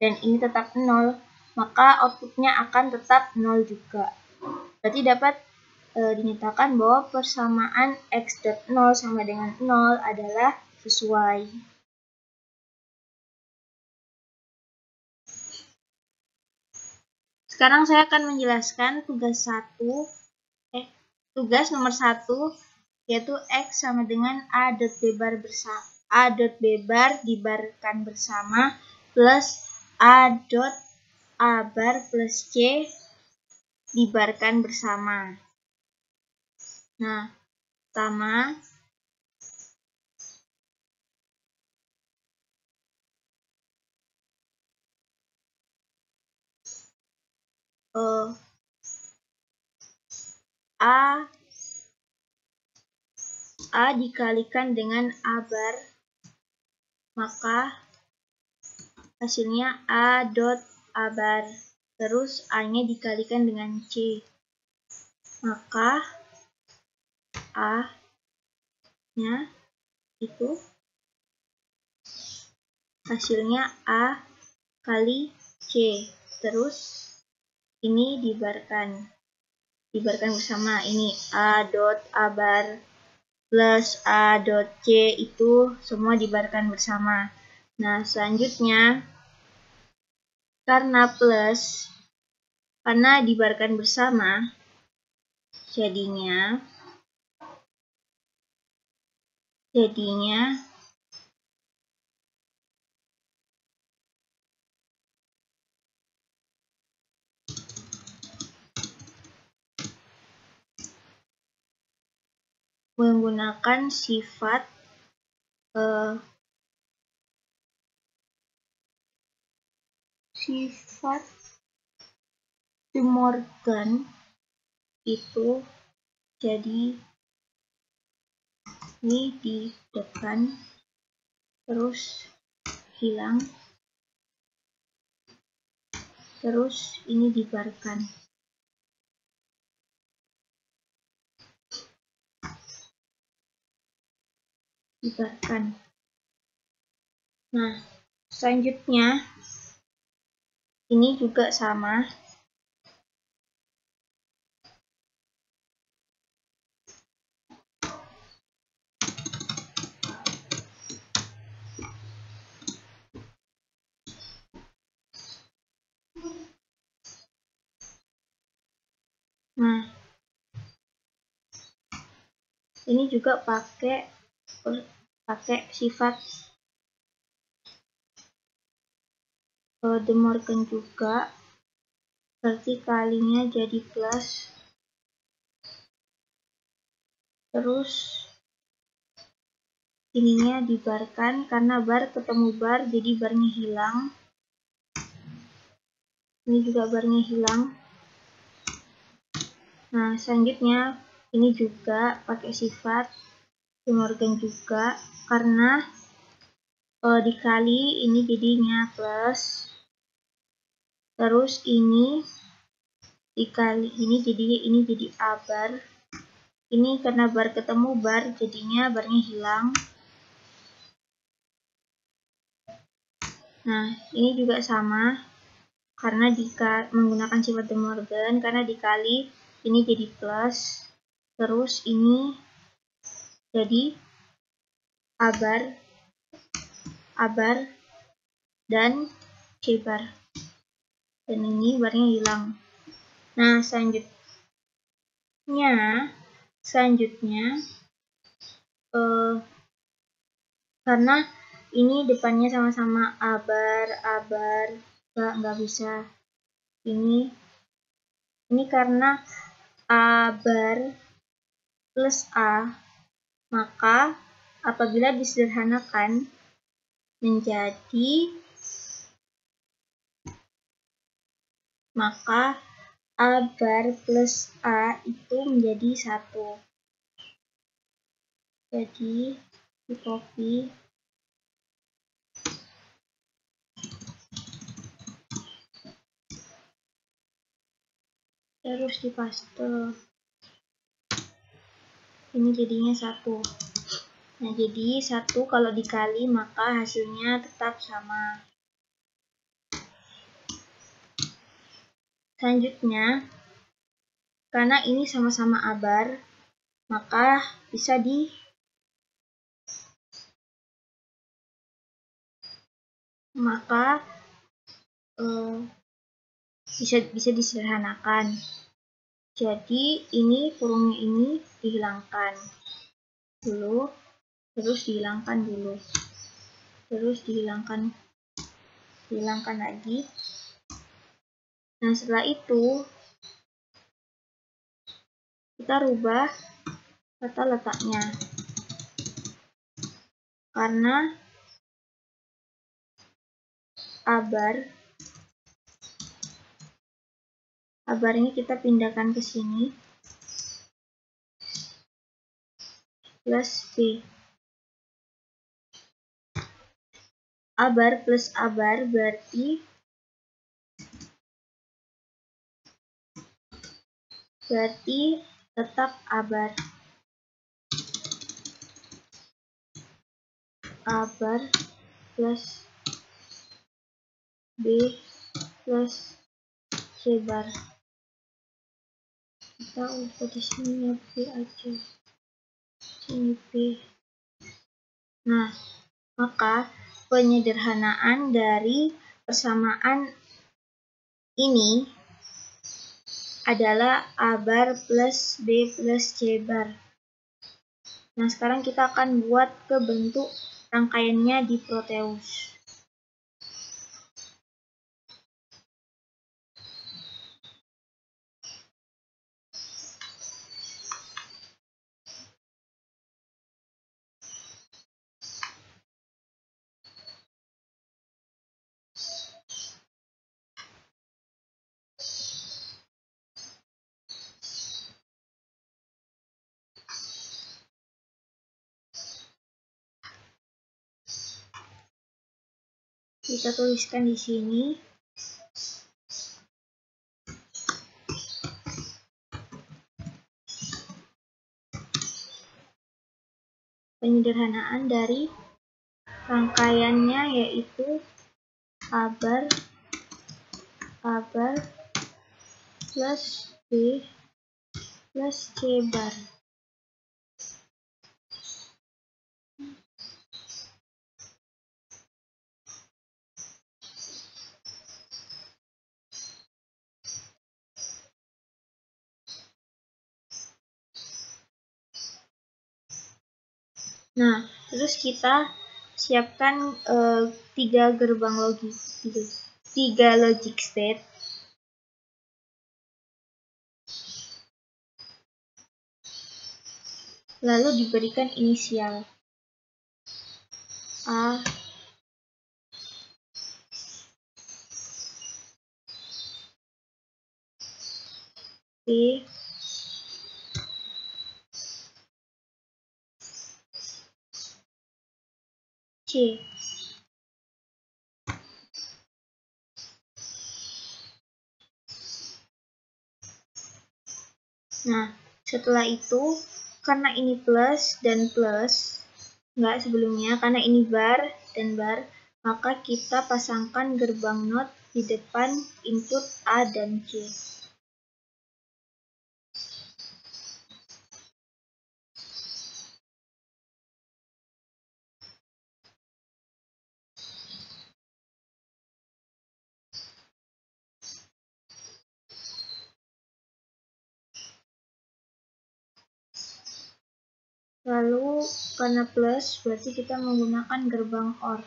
dan ini tetap 0, maka outputnya akan tetap 0 juga. Berarti dapat dinyatakan bahwa persamaan X.0 sama dengan 0 adalah sesuai. Sekarang saya akan menjelaskan tugas nomor 1, yaitu X sama dengan A.B bar dibarkan bersama plus A bar plus C dibarkan bersama. Nah, pertama, A dikalikan dengan A bar, maka hasilnya A bar, terus A-nya dikalikan dengan C, maka A-nya itu hasilnya A kali C, terus ini dibarkan bersama, ini A bar plus A.C itu semua dibarkan bersama. Nah, selanjutnya karena dibarkan bersama, jadinya menggunakan sifat De Morgan itu jadi ini di depan, terus hilang, terus ini dibarkan. Nah, selanjutnya ini juga sama. Ini juga pakai sifat De Morgan juga, berarti kalinya jadi plus. Terus ininya dibarkan, karena bar ketemu bar jadi barnya hilang. Ini juga barnya hilang. Nah, selanjutnya ini juga pakai sifat De Morgan juga, karena dikali ini jadinya plus. Terus ini dikali ini jadi A bar. Ini karena bar ketemu bar jadinya barnya hilang. Nah, ini juga sama, karena menggunakan sifat De Morgan, karena dikali ini jadi plus, terus ini jadi A bar dan C bar, dan ini barnya hilang. Nah, selanjutnya karena ini depannya sama-sama A bar, nggak bisa. Ini karena A bar plus A, maka apabila disederhanakan menjadi, maka A bar plus A itu menjadi 1. Jadi di copy. Terus dipaste. Ini jadinya 1. Nah, jadi 1 kalau dikali maka hasilnya tetap sama. Selanjutnya, karena ini sama-sama A bar, maka bisa bisa disederhanakan. Jadi ini kurungnya ini dihilangkan dulu, terus dihilangkan dulu, terus dihilangkan lagi. Nah, setelah itu kita rubah tata letaknya, karena A bar ini kita pindahkan ke sini plus B. A bar plus A bar berarti tetap A bar. A bar plus B plus C bar. Kita ubah di sini ya, B aja. Sini B. Nah, maka penyederhanaan dari persamaan ini adalah A bar plus B plus C bar. Nah, sekarang kita akan buat ke bentuk rangkaiannya di Proteus. Kita tuliskan di sini penyederhanaan dari rangkaiannya, yaitu A bar plus B plus C bar. Nah, terus kita siapkan 3 gerbang logik, 3 logic state. Lalu diberikan inisial A, B, C. Nah, setelah itu, karena ini plus dan plus, enggak sebelumnya, karena ini bar dan bar, maka kita pasangkan gerbang NOT di depan input A dan C. Lalu karena plus berarti kita menggunakan gerbang OR.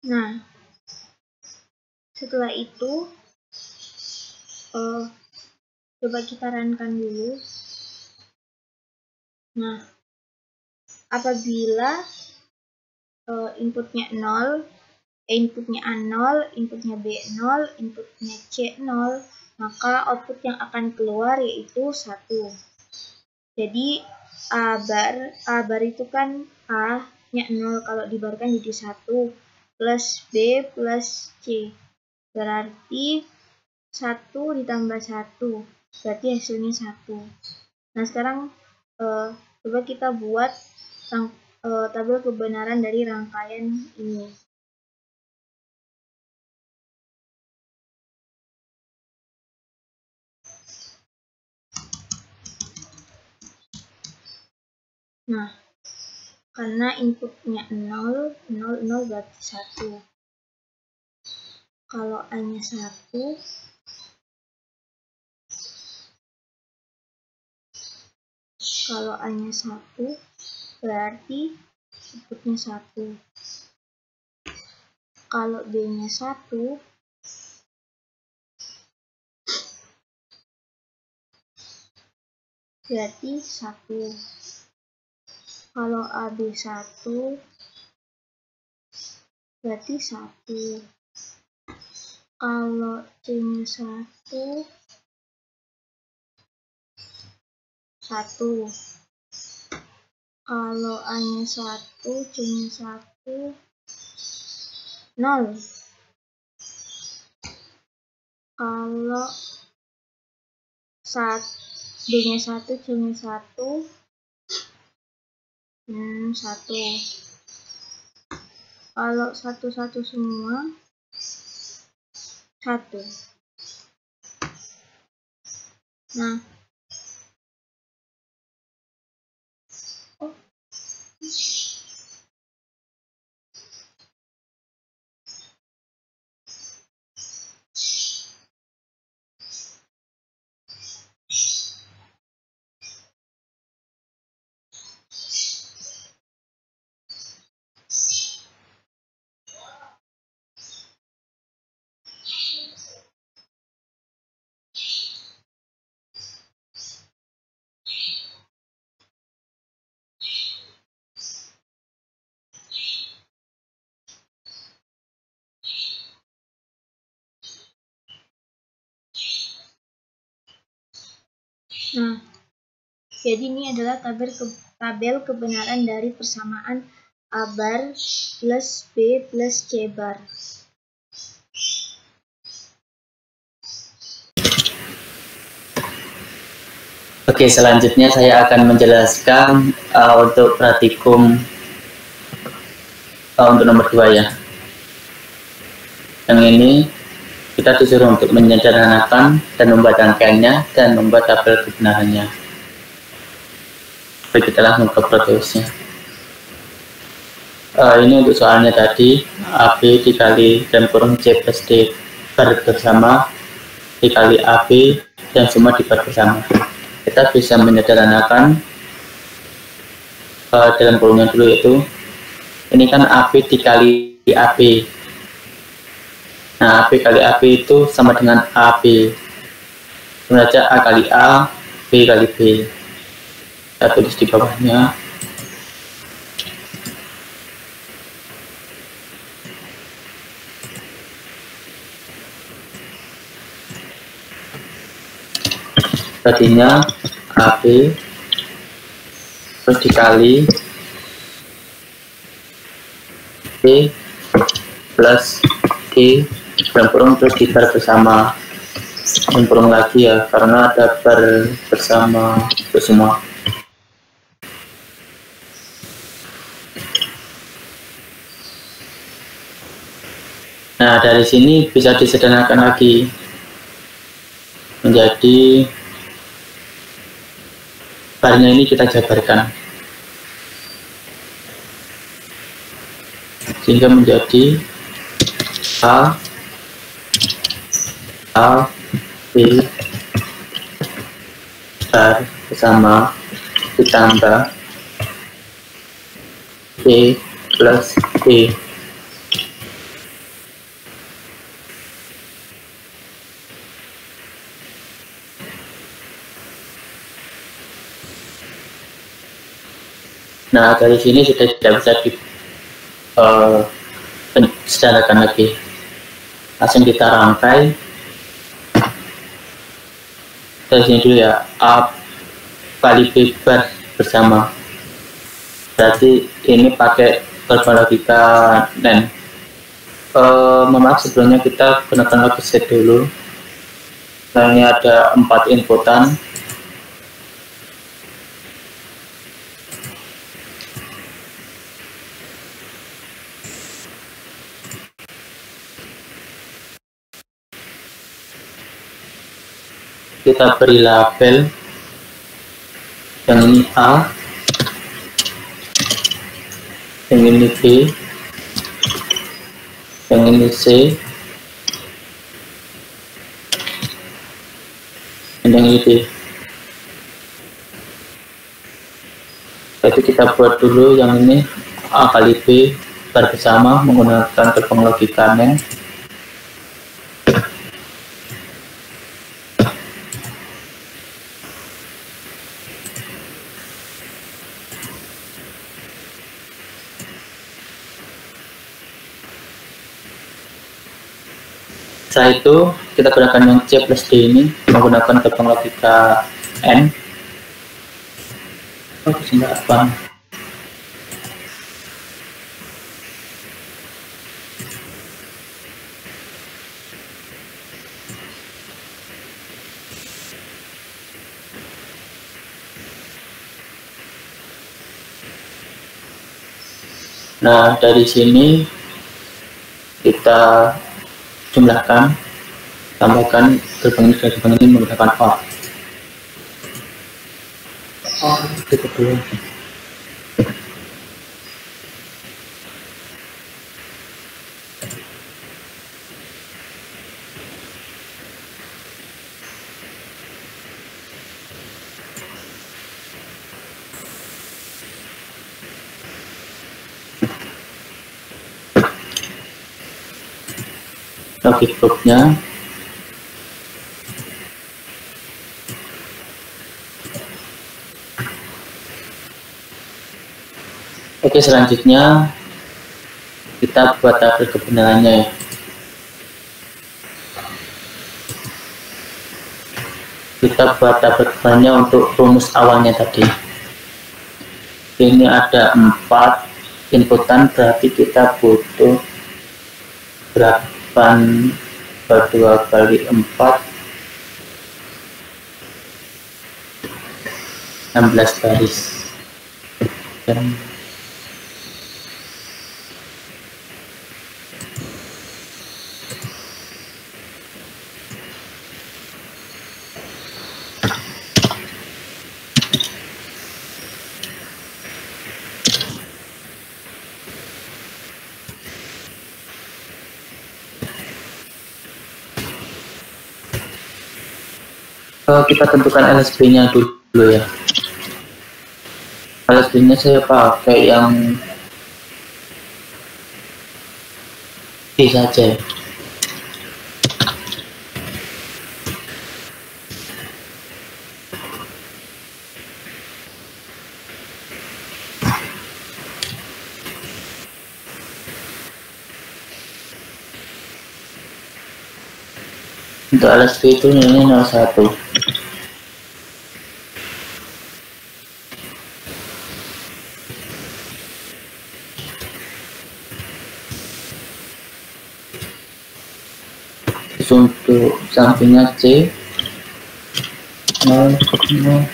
Nah, setelah itu coba kita runkan dulu. Nah, apabila inputnya 0, inputnya A 0, inputnya B 0, inputnya C 0, maka output yang akan keluar yaitu 1. Jadi A bar itu kan A nya 0, kalau dibarkan jadi 1, plus B plus C. Berarti 1 ditambah 1, berarti hasilnya 1. Nah, sekarang coba kita buat tabel kebenaran dari rangkaian ini. Nah, karena inputnya 0, 0, 0 berarti 1. Kalau A-nya 1, berarti inputnya 1. Kalau B-nya 1, berarti 1. Kalau AB 1, berarti 1. Kalau C-nya 1, 1. Kalau A-nya 1, C-nya 1, 0. Kalau B-nya 1, C-nya 1, 1. Kalau 1 semua, 1. Nah, Jadi ini adalah tabel kebenaran dari persamaan A bar plus B plus C bar. Oke, selanjutnya saya akan menjelaskan untuk praktikum untuk nomor 2 ya. Yang ini kita disuruh untuk menyederhanakan dan membuat rangkaiannya dan membuat tabel kebenarannya. Baik, kita langsung ke prosesnya. Ini untuk soalnya tadi, AB dikali dan kurung C plus D bar bersama dikali AB dan semua dibar bersama. Kita bisa menyederhanakan dalam kurungnya dulu, yaitu ini kan AB dikali AB. Nah, AB kali AB itu sama dengan AB. Saja A kali A, B kali B. Saya tulis di bawahnya. Tadinya AB terus dikali B plus D dan kurung terus dibar bersama, dan kurung lagi ya karena ada bar bersama itu semua. Nah, dari sini bisa disederhanakan lagi menjadi barnya ini kita jabarkan sehingga menjadi A B bar bersama ditambah B plus B. Nah, dari sini sudah tidak bisa disederhanakan lagi. Langsung kita rangkai dari sini dulu ya, A kali B bar bersama, berarti ini pakai verbal logika NAND. Maaf, sebelumnya kita gunakan logik set dulu. Nah, ini ada 4 inputan. Kita beri label, yang ini A, yang ini B, yang ini C, dan yang ini D. Jadi kita buat dulu yang ini A kali B bar bersama menggunakan gerbang logika NAND. Setelah itu kita gunakan yang C plus D ini menggunakan gerbang logika N. Nah, dari sini kita jumlahkan, tambahkan gerbang ini dan gerbang ini menggunakan OR. Gitu dulu. Logik booknya oke, selanjutnya kita buat tabel kebenarannya ya. kita buat tabel banyak untuk rumus awalnya tadi. Ini ada 4 inputan, berarti kita butuh 8 per 2 kali 4, 16 baris. Dan kita tentukan LSB-nya dulu ya. LSB-nya saya pakai yang D saja. Untuk LSB itu ini 01. Untuk sampingnya C 0, 0.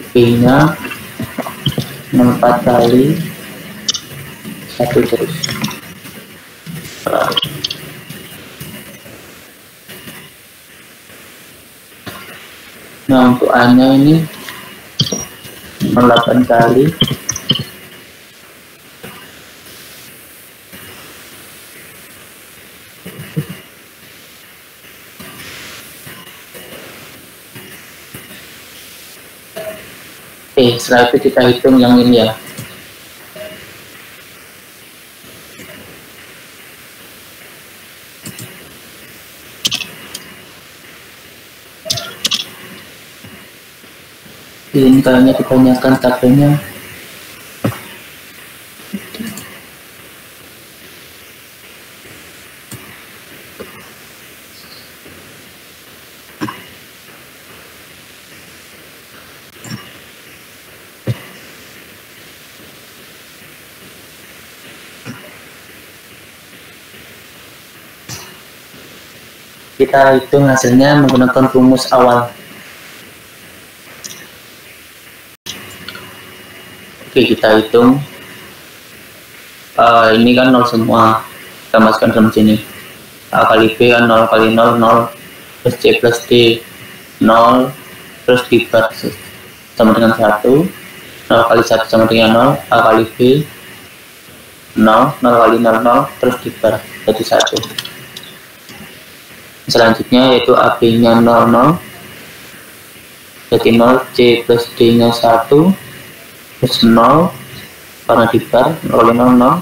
B-nya 4 kali 1 terus. Nah, untuk A-nya ini 8 kali 1. Setelah itu kita hitung yang ini ya. Ini kayaknya kebanyakan tabelnya. Kita hitung hasilnya menggunakan rumus awal. Oke, kita hitung. Ini kan 0 semua. Kita masukkan ke sini. A kali B kan 0 kali 0, 0. Terus C plus D 0. Terus dibar sama dengan 1. 0 kali 1 sama dengan 0. A kali B 0. 0 kali 0, 0. Terus dibar jadi 1. Selanjutnya yaitu AB-nya 0, 0. Jadi 0. C plus D-nya 1. Terus 0 karena dibar 0 kali 0, 0.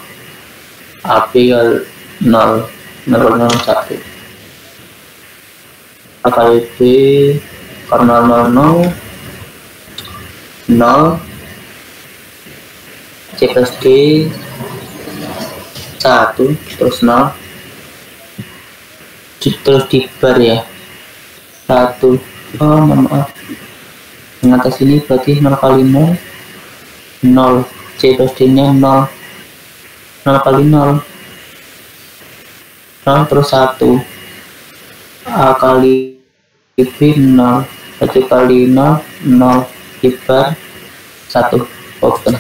AB kali 0, 0 kali 0, 1. A kali B karena 0, 0. 0. C plus D 1. Terus 0. Terus dibar ya 1. Oh maaf, yang atas ini berarti 0 kali 0, 0. C plus D nya 0. 0 kali 0, 0 terus 1. A kali B 0. 1 kali 0, 0. Dibar 1. Open.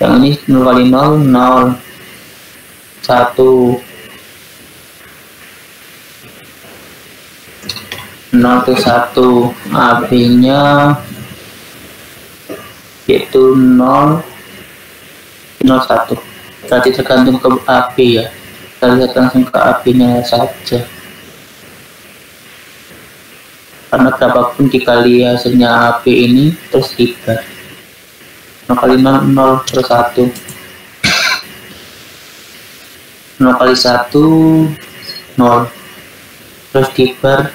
Yang ini 0 kali 0, 0. 1. 0 ke 1. AB nya yaitu 0, 0, 1. Berarti tergantung ke AB ya. Kita lihat langsung ke AB nya saja, karena berapapun dikali hasilnya AB ini terus dibar 0 kali 0, 0 terus 1. 0 kali 1, 0. Terus dibar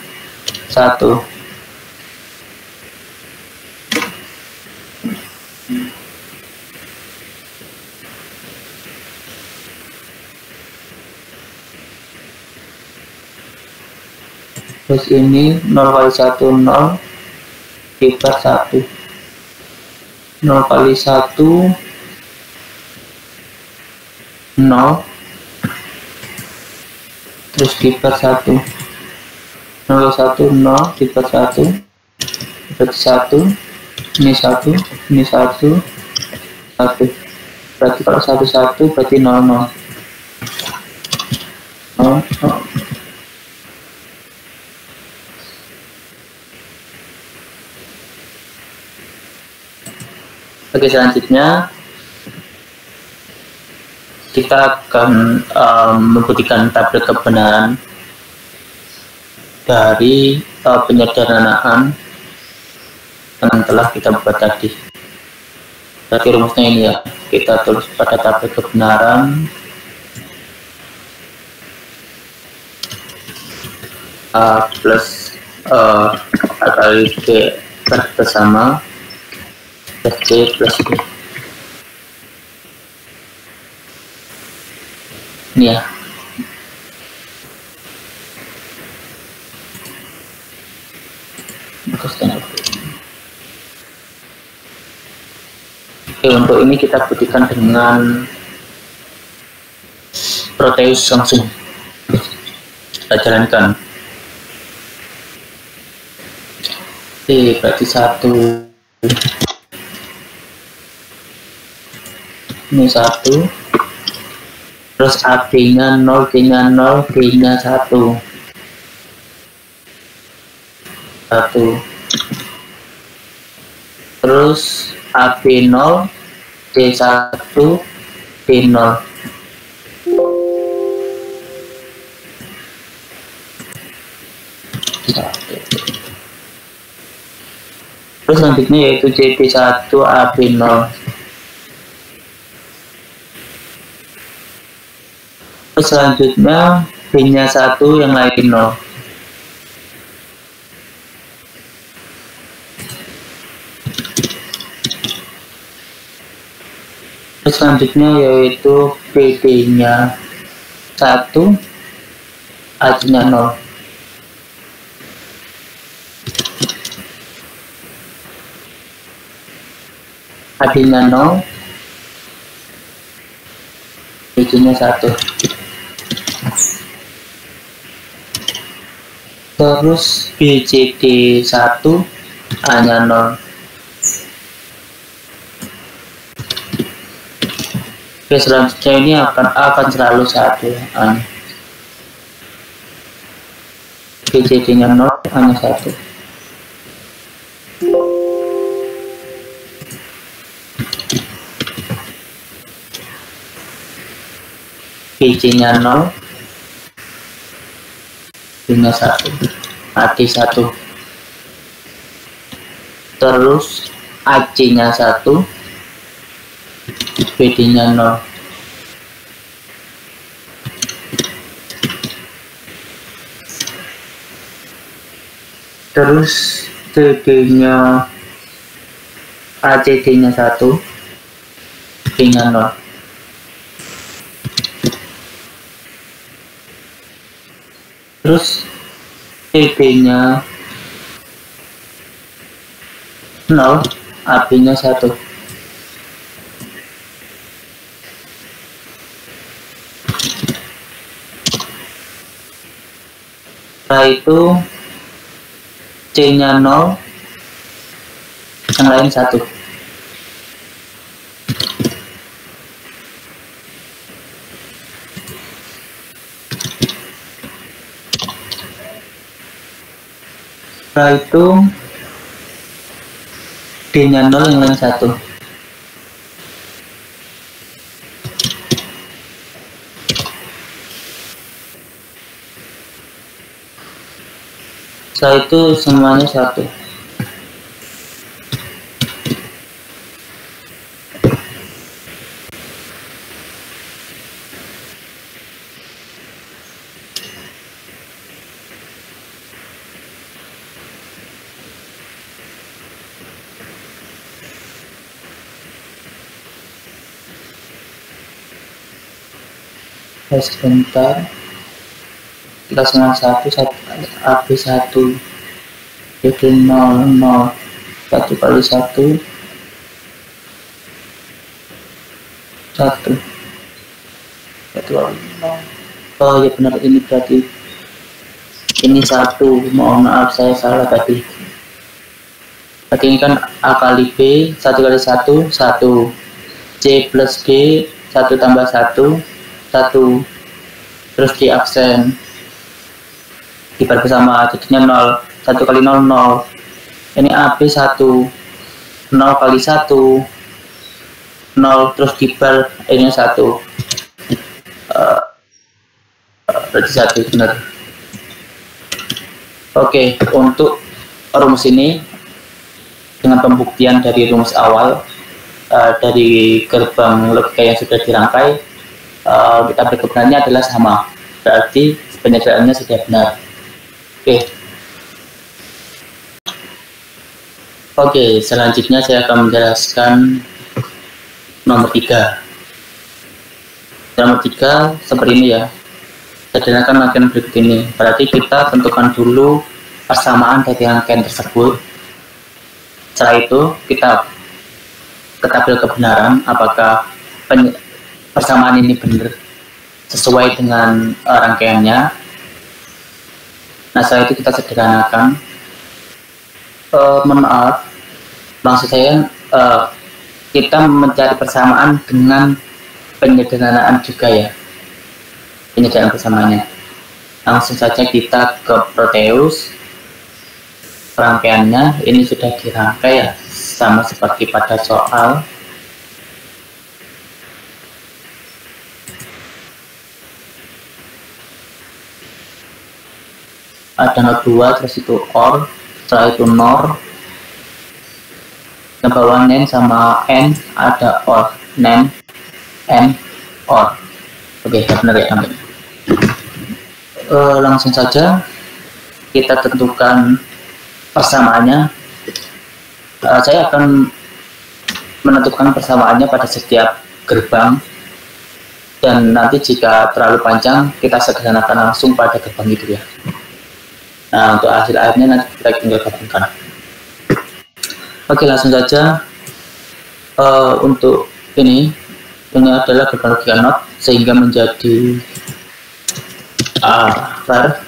1. Terus ini 0 kali 1 0 kiper 1, 0 kali 1 0, terus kiper 1, 0 kali 1 0 kiper 1, berarti 1, ini 1, ini 1, 1, berarti kalau 1 1 berarti 0 0 0 0. Oke, selanjutnya kita akan membuktikan tabel kebenaran dari penyederhanaan yang telah kita buat tadi. Berarti rumusnya ini ya, kita tulis pada tabel kebenaran A plus A kali B bersama plus C plus B. Ini ya. Oke, untuk ini kita buktikan dengan Proteus langsung. Kita jalankan. Oke, berarti 1. Ini 1. Terus AB-nya 0, B-nya 0, B-nya 1. 1. Terus AB 0, D1, D0. Terus selanjutnya yaitu JB1, AB0. Terus selanjutnya B-nya 1, yang lain 0. Terus selanjutnya yaitu BD-nya 1, AC-nya 0. AD-nya 0, BC-nya 1. Terus BCD 1, A-nya 0. Oke, selanjutnya ini akan selalu 1 A. BCD-nya 0, A-nya 1. BC-nya 0, B-nya 1, AD 1. Terus AC-nya 1, BD-nya 0. Terus DD-nya ACD-nya 1, B-nya 0. Terus TB-nya 0, AB-nya 1. Setelah itu C-nya 0, yang lain 1. Setelah itu D-nya 0, yang lain 1. Setelah itu semuanya 1. Sebentar, kita semua satu AB 1 jadi 0 0 1 kali 1 1 oh ya benar, ini berarti ini 1, mohon maaf saya salah tadi. Berarti ini kan A kali B 1 kali 1 1, C plus D 1 tambah 1 1, terus di aksen dibar bersama jadinya 0, 1 kali 0 0, ini AB 1 0 kali 1 0, terus dibar ini 1, berarti 1 benar. Oke, untuk rumus ini dengan pembuktian dari rumus awal dari gerbang logika yang sudah dirangkai, kita kebenarannya adalah sama, berarti penyederhanaannya sudah benar. Oke, selanjutnya saya akan menjelaskan nomor 3. Nomor 3 seperti ini ya. Sederhanakan rangkaian berikut ini. Berarti kita tentukan dulu persamaan dari rangkaian tersebut. Setelah itu kita ketahui kebenaran apakah persamaan ini benar sesuai dengan rangkaiannya. Nah, setelah itu kita sederhanakan. Maaf, maksud saya kita mencari persamaan dengan penyederhanaan juga ya, penyederhanaan persamaannya. Langsung saja kita ke Proteus. Rangkaiannya ini sudah dirangkai ya, sama seperti pada soal. Ada not 2, terus itu OR, setelah itu NOR, yang bawah NEN sama N ada OR, NEN, N, OR. Oke, benar ya. Langsung saja kita tentukan persamaannya. Saya akan menentukan persamaannya pada setiap gerbang, dan nanti jika terlalu panjang kita sederhanakan langsung pada gerbang itu ya. Nah, untuk hasil akhirnya nanti kita tinggal gabungkan. Oke, langsung saja. Untuk ini adalah gerbang logika NOT, sehingga menjadi var.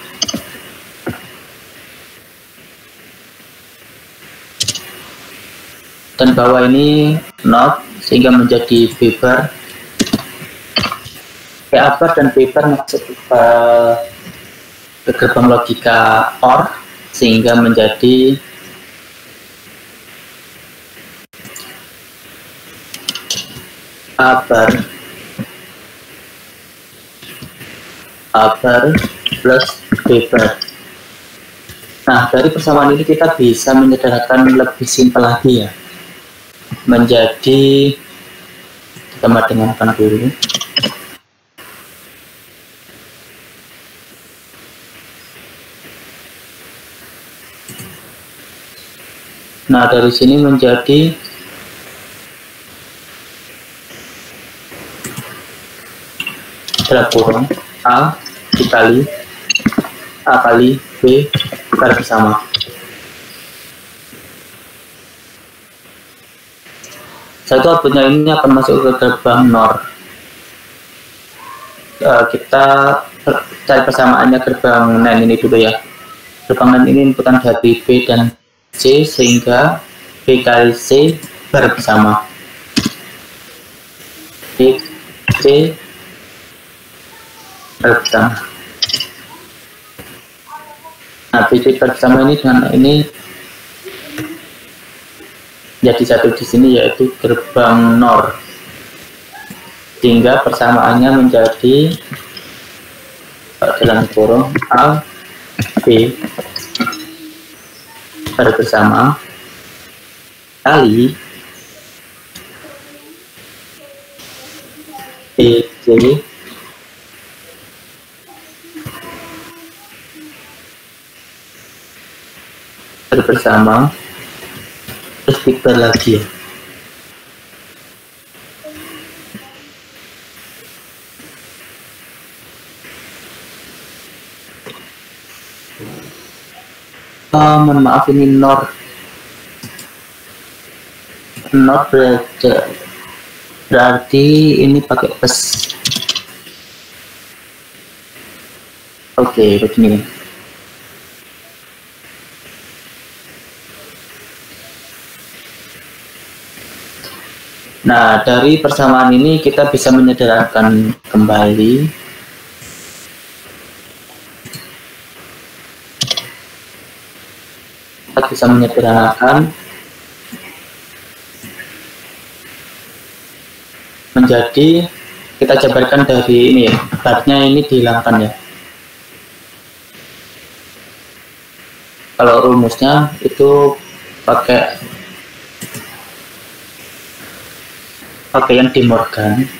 Dan bawah ini NOT, sehingga menjadi B bar. A bar dan B bar masuk ke gerbang logika OR, sehingga menjadi A bar plus B bar. Nah, dari persamaan ini kita bisa menyederhanakan lebih simpel lagi ya, menjadi, kita dengarkan dulu. Nah, dari sini menjadi kurang A dikali A kali B bar bersama. Satu outputnya ini akan masuk ke gerbang NOR. Kita cari persamaannya gerbang NAND ini dulu ya. Gerbang NAND ini inputan dari B dan C, sehingga B kali C bar bersama. B C bar bersama. Nah, B C bar bersama ini dengan ini jadi satu di sini, yaitu gerbang NOR, sehingga persamaannya menjadi dalam kurung A B bar bersama kali B C bar bersama, terus kita lagi ya. mohon maaf, ini not berarti ini pakai plus. Oke, begini. Nah, dari persamaan ini kita bisa menyederhanakan kembali. Kita bisa menyederhanakan menjadi, kita jabarkan dari ini ya, barnya ini dihilangkan ya. Kalau rumusnya itu pakai yang De Morgan,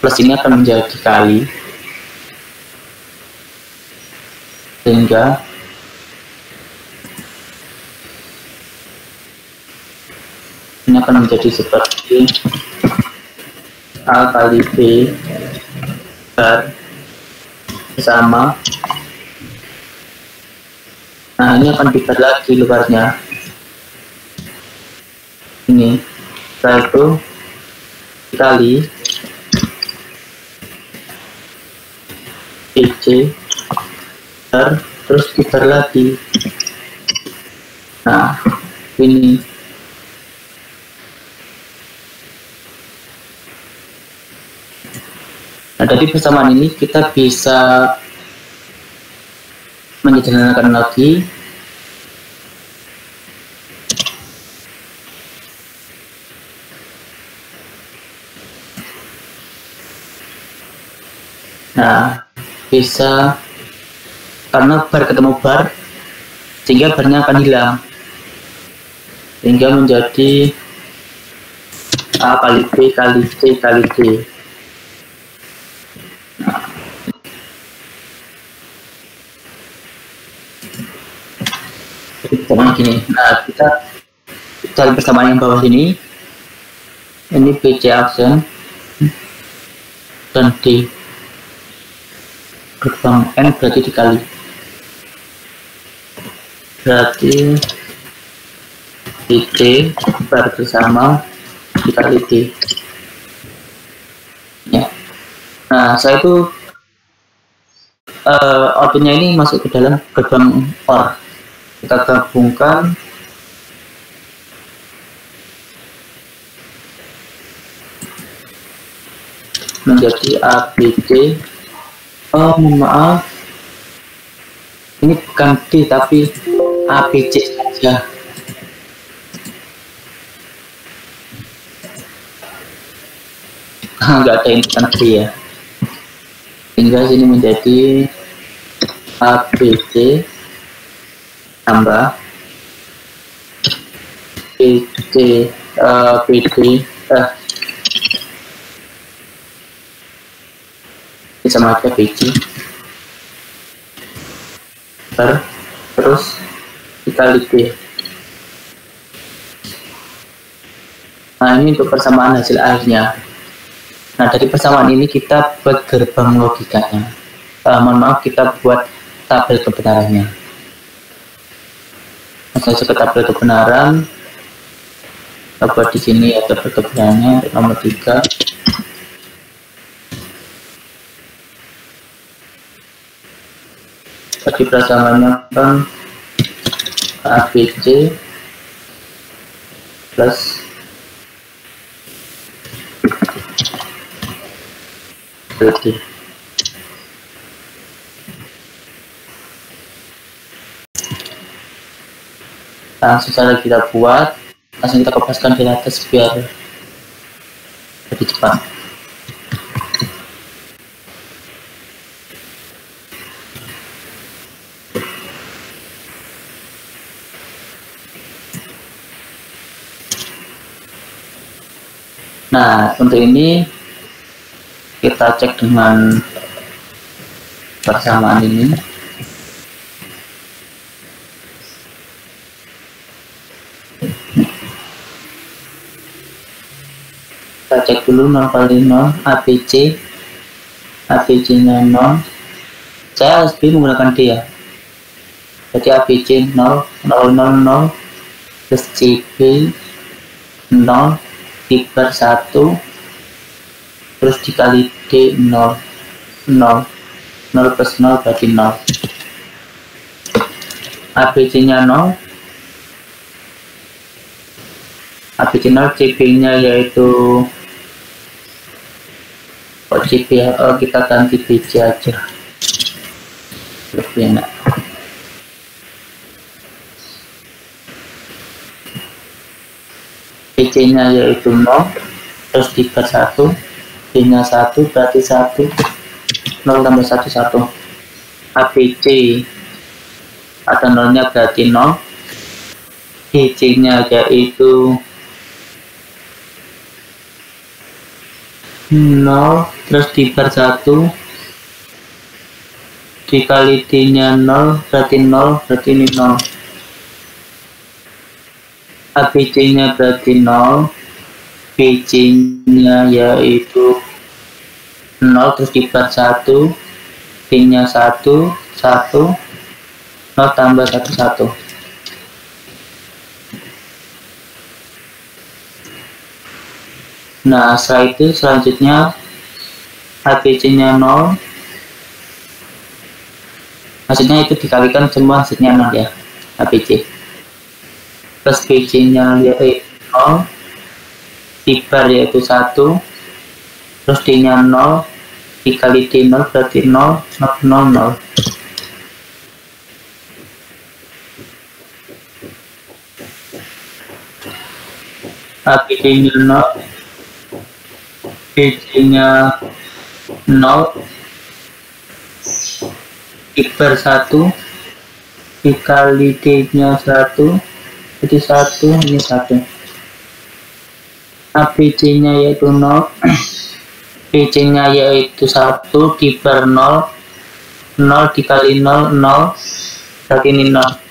plus ini akan menjadi kali, sehingga ini akan menjadi seperti A kali B bar bersama. Nah, ini akan dibar lagi luarnya ini, setelah itu dikali EC bar, terus dibar lagi. Nah, ini dari persamaan ini kita bisa menyederhanakan lagi. Nah, bisa, karena bar ketemu bar sehingga barnya akan hilang, sehingga menjadi A kali B kali C kali D. Gini. Nah, kita cari persamaan yang bawah ini BC aksen dan D, gerbang N berarti dikali, berarti BC bar bersama dikali D ya. Nah, saya itu outputnya ini masuk ke dalam gerbang OR. Kita gabungkan menjadi ABC. Oh, mohon maaf, ini bukan D tapi ABC saja. Nggak ada inputan D ya, sehingga sini menjadi ABC tambah BD sama aja BC terus dikali D. Nah, ini untuk persamaan hasil akhirnya. Nah, dari persamaan ini kita buat gerbang logikanya. Mohon maaf, kita buat tabel kebenarannya. Masuk ke tabel kebenaran, kita buat di sini ya tabel kebenarannya nomor 3. Tadi persamaannya kan ABC plus BD. Langsung saja kita buat, langsung kita kopaskan di atas biar lebih cepat. Nah, untuk ini kita cek dengan persamaan ini. Kita cek dulu 0 kali 0 ABC nya 0, Saya lebih menggunakan D ya. Jadi ABC 0, 0, 0, 0, plus CB 0, diper 1, terus dikali D 0, 0, 0 plus 0 berarti 0. ABC nya 0, ABC 0, CB nya yaitu CB ya, kita ganti BC aja lebih enak. BC nya yaitu 0, terus diper 1, D nya 1 berarti 1, 0 tambah 1, 1. ABC ada 0 nya berarti 0, BC nya yaitu 0, terus diper 1 dikali D nya 0 berarti 0, berarti ini 0. ABC nya berarti 0, BC nya yaitu 0, terus diper 1, D nya 1, 1, 0 tambah 1, 1. Nah, setelah itu selanjutnya ABC nya 0, maksudnya itu dikalikan semua hasilnya 0 ya, ABC plus BC nya yaitu 0, diper yaitu 1, terus D nya 0, dikali D 0 berarti 0, 0, 0, 0. ABC nya 0, BC nya 0, diper 1, dikali D nya 1, jadi 1, ini 1. ABC nya yaitu 0, BC nya yaitu 1, diper 0, 0 dikali 0, 0, berarti ini 0.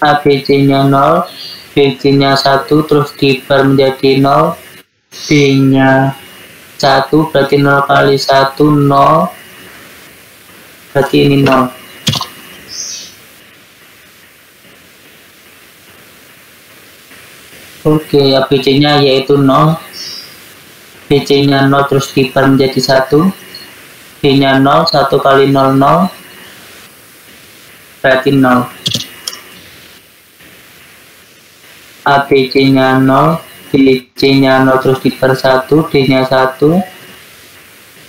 ABC nya 0, BC nya 1, terus diper menjadi 0, D nya 1 berarti 0 kali 1, 0, berarti ini 0. Oke, ABC nya yaitu 0, BC nya 0 terus diper menjadi 1, D nya 0, 1 kali 0, 0, berarti 0. ABC nya 0, BC nya 0 terus diper 1, D nya 1,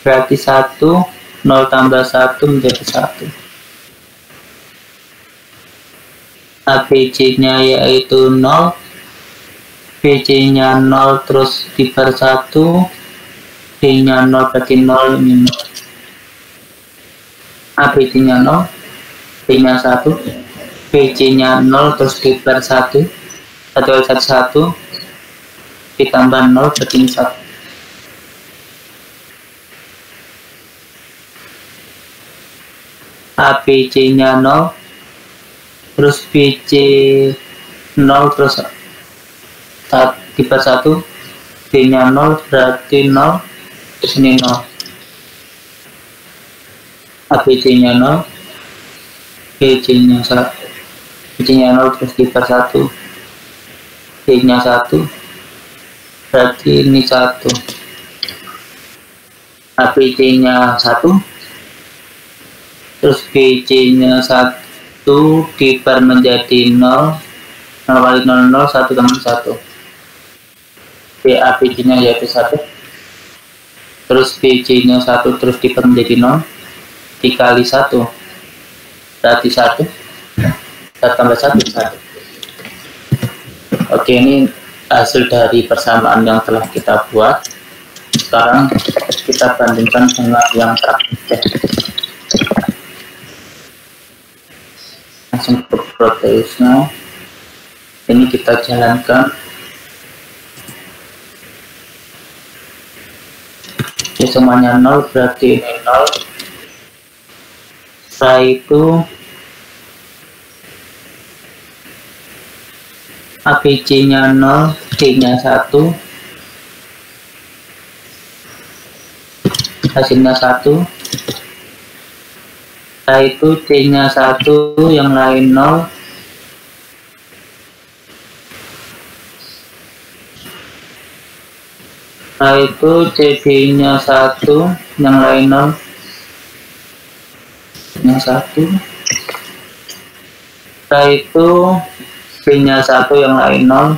berarti 1, 0 tambah 1 menjadi 1. ABC nya yaitu 0, BC nya 0 terus diper 1, D nya 0 berarti 0, ini 0. ABC nya 0, D nya 1, BC nya 0 terus diper 1, 1 kali 1, 1, ditambah 0 berarti 1. ABC nya 0, terus BC 0 terus diper 1, D nya 0 berarti 0, ini 0. ABC nya 0, BC nya 1, BC nya 0 terus diper 1, D nya 1, berarti ini 1. ABC nya 1, terus BC nya 1 diper menjadi 0, 0 kali 0, 0, 1 tambah 1. ABC nya yaitu 1, terus BC nya 1 terus diper menjadi 0, dikali 1, berarti 1, 1 tambah 1, 1. Oke, ini hasil dari persamaan yang telah kita buat. Sekarang kita bandingkan dengan yang terakhir. Langsung ke proteusnya. Ini kita jalankan. Ini semuanya 0, berarti ini 0. Setelah itu ABC nya 0, D nya 1, hasilnya 1. Setelah itu C-nya 1, yang lain 0. Setelah itu CD-nya 1, yang lain 0. Yang 1. Setelah itu B-nya 1, yang lain 0.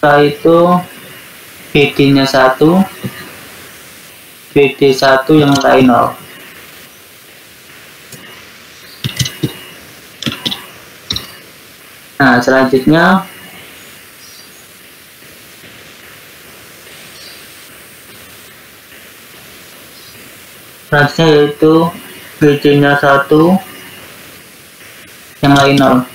Setelah itu BD-nya 1, BD 1, yang lain 0. Nah, selanjutnya yaitu BD-nya 1, yang lain 0.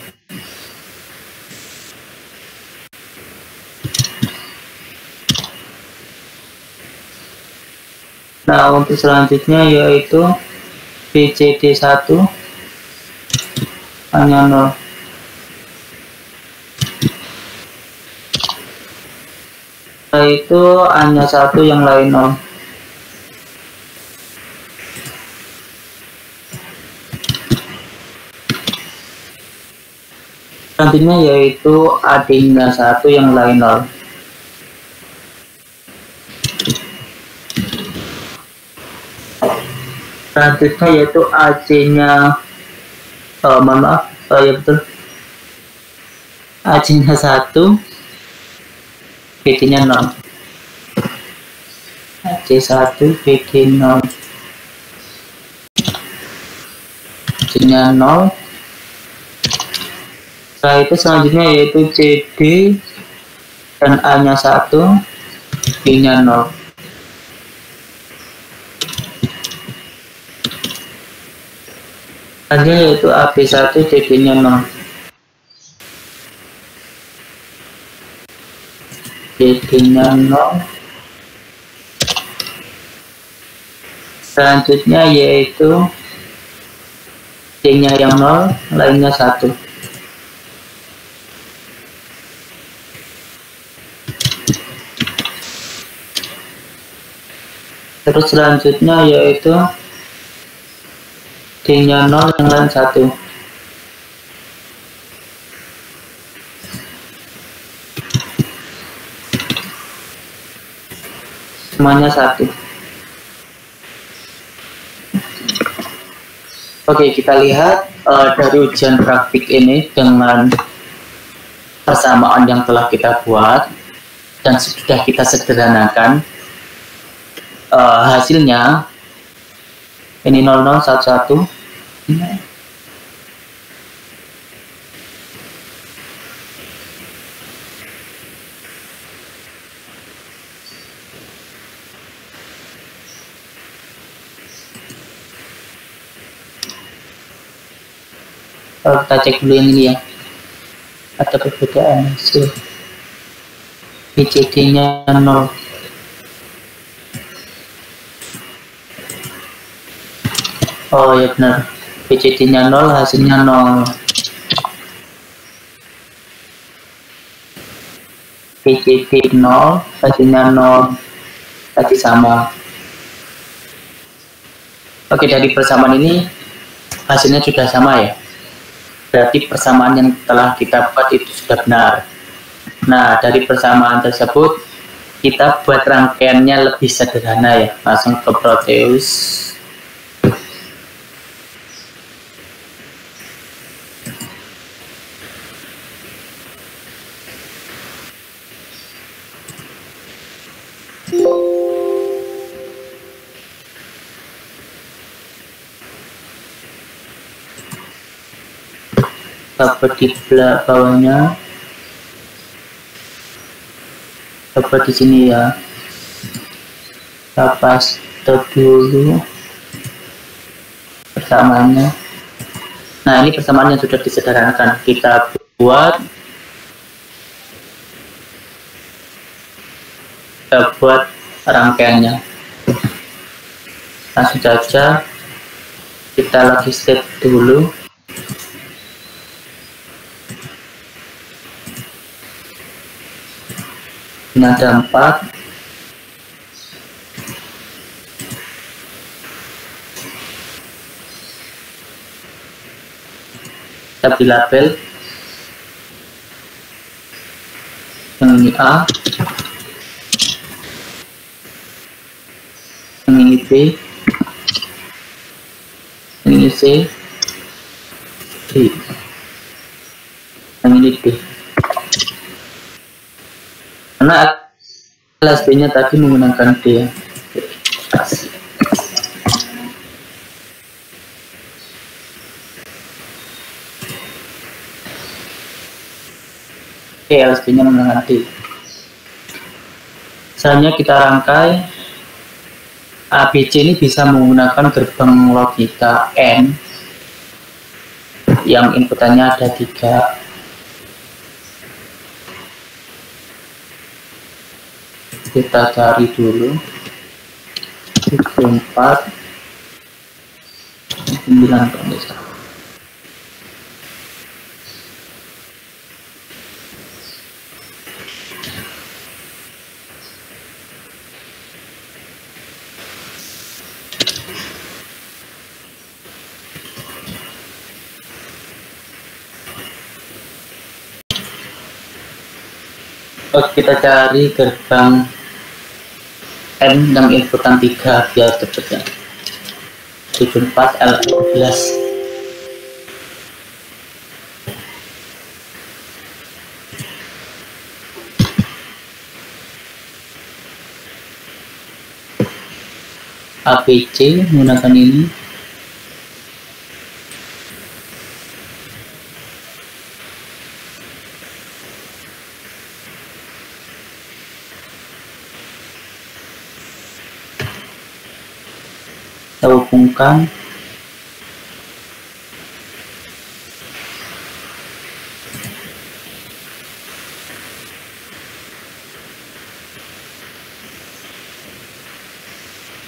Nah, untuk selanjutnya yaitu BCD 1 hanya 0. Setelah itu hanya 1, yang lain 0. Selanjutnya yaitu AD-nya 1, yang lain 0. Selanjutnya yaitu AC-nya ya betul, AC-nya 1, BD-nya 0. AC 1, BD 0. AC-nya 0. Setelah itu selanjutnya yaitu CD dan A-nya 1, B-nya 0. Selanjutnya yaitu AB1, CD-nya 0. CD-nya 0. Selanjutnya yaitu D-nya yang 0, lainnya 1. Terus selanjutnya yaitu D-nya 0, yang lain 1. Semuanya 1. Oke, kita lihat dari ujian praktik ini dengan persamaan yang telah kita buat dan sudah kita sederhanakan. Hasilnya ini 0011. Kalau kita cek dulu yang ini ya, ada perbedaan hasil. BCD-nya 0. Oh ya benar, BCD-nya 0, hasilnya 0. BCD 0, hasilnya 0. Tadi sama. Oke, dari persamaan ini hasilnya sudah sama ya. Berarti persamaan yang telah kita buat itu sudah benar. Nah, dari persamaan tersebut kita buat rangkaiannya lebih sederhana ya. Langsung ke Proteus. Dapat di bawahnya, dapat di sini ya. Kita paste dulu persamaannya. Nah, ini persamaan yang sudah disederhanakan. Kita buat rangkaiannya. Langsung saja kita lagi step dulu. Ini ada 4. Kita beri label. Yang ini A, yang ini B, yang ini C, D, yang ini D. Karena LSB-nya tadi menggunakan D ya. Oke, LSB-nya menggunakan D. Selanjutnya kita rangkai. ABC ini bisa menggunakan gerbang logika N yang inputannya ada 3. Kita cari dulu 74 9 pemirsa. Oke, kita cari gerbang N yang inputan 3 biar cepet ya. 74 L11. ABC menggunakan ini. Kita hubungkan.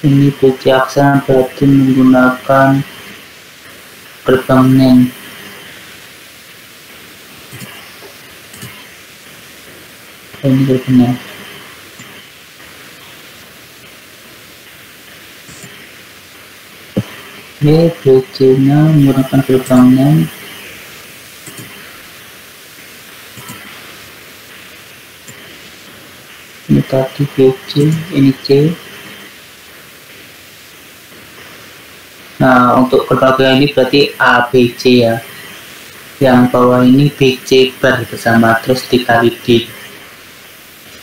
Ini PC aksana berarti menggunakan gerbang NAND. Ini gerbang NAND. Ini PC-nya menggunakan gerbang NAND. Ini tadi PC, ini C. Nah, untuk gerbang ini berarti ABC ya. Yang bawah ini BC bar bersama terus dikali D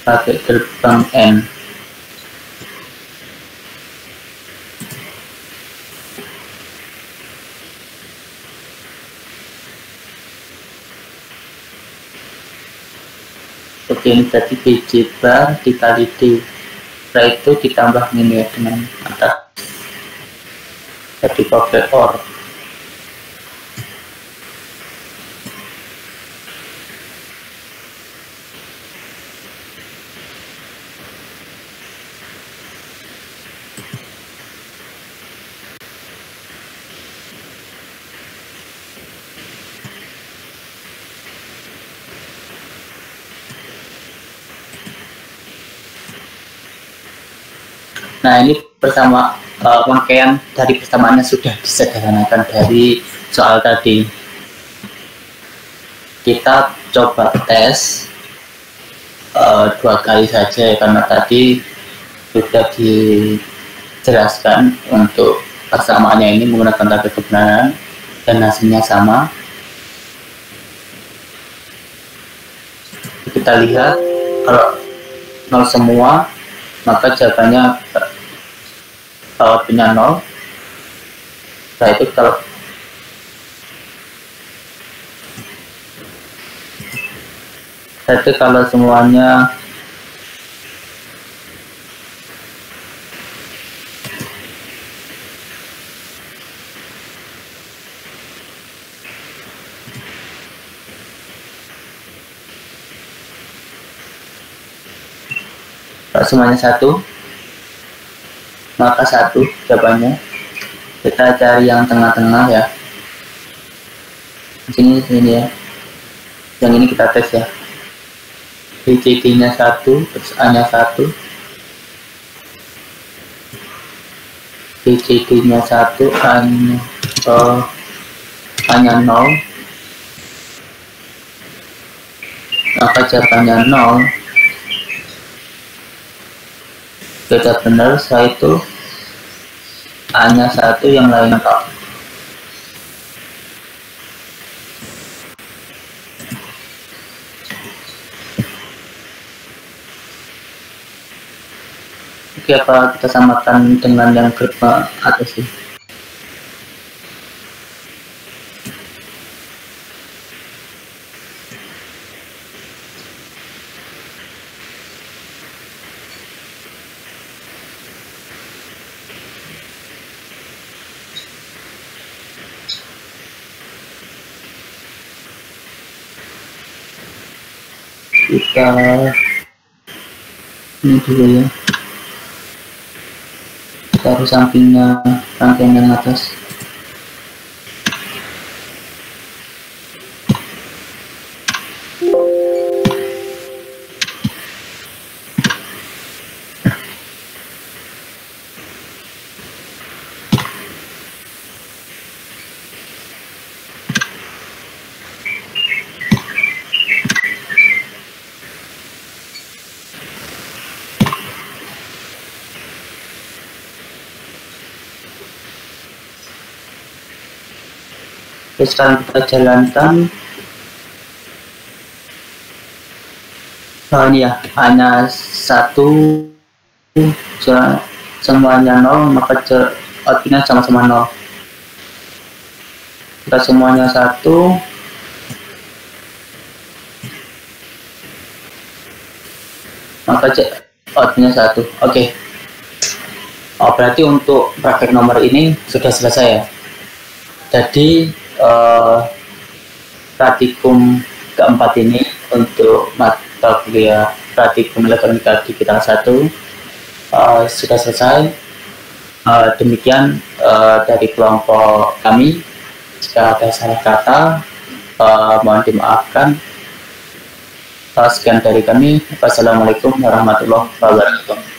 pakai gerbang N. Oke, ini berarti BC bar dikali D. Setelah itu ditambah ini ya dengan atas. Jadi pakai OR. Nah, ini bersama rangkaian dari persamaannya sudah disederhanakan dari soal tadi. Kita coba tes 2 kali saja ya, karena tadi sudah dijelaskan untuk persamaannya ini menggunakan tabel kebenaran dan hasilnya sama. Kita lihat kalau 0 semua, maka jawabannya punya 0. Setelah itu kalau semuanya semuanya 1, maka 1 jawabannya. Kita cari yang tengah-tengah ya. Sini ya. Yang ini kita tes ya. BCD-nya 1, terus A-nya 1, BCD-nya 1, A-nya 0, maka jawabannya 0. Tidak benar, saya itu A-nya 1, yang lainnya 0. Oke, apa kita samakan dengan yang kedua atas sih? Kita ini dulu ya, taruh sampingnya rangkaian yang atas. Oke, sekarang kita jalankan. Oh ini ya, hanya 1, semuanya 0, maka outputnya sama-sama 0. Kita semuanya 1, maka outputnya 1. Oke. Oh, berarti untuk praktek nomor ini sudah selesai ya. Jadi praktikum keempat ini untuk mata kuliah praktikum elektronika digital 1 sudah selesai. Demikian dari kelompok kami. Jika ada salah kata, mohon dimaafkan. Sekian dari kami. Wassalamualaikum warahmatullahi wabarakatuh.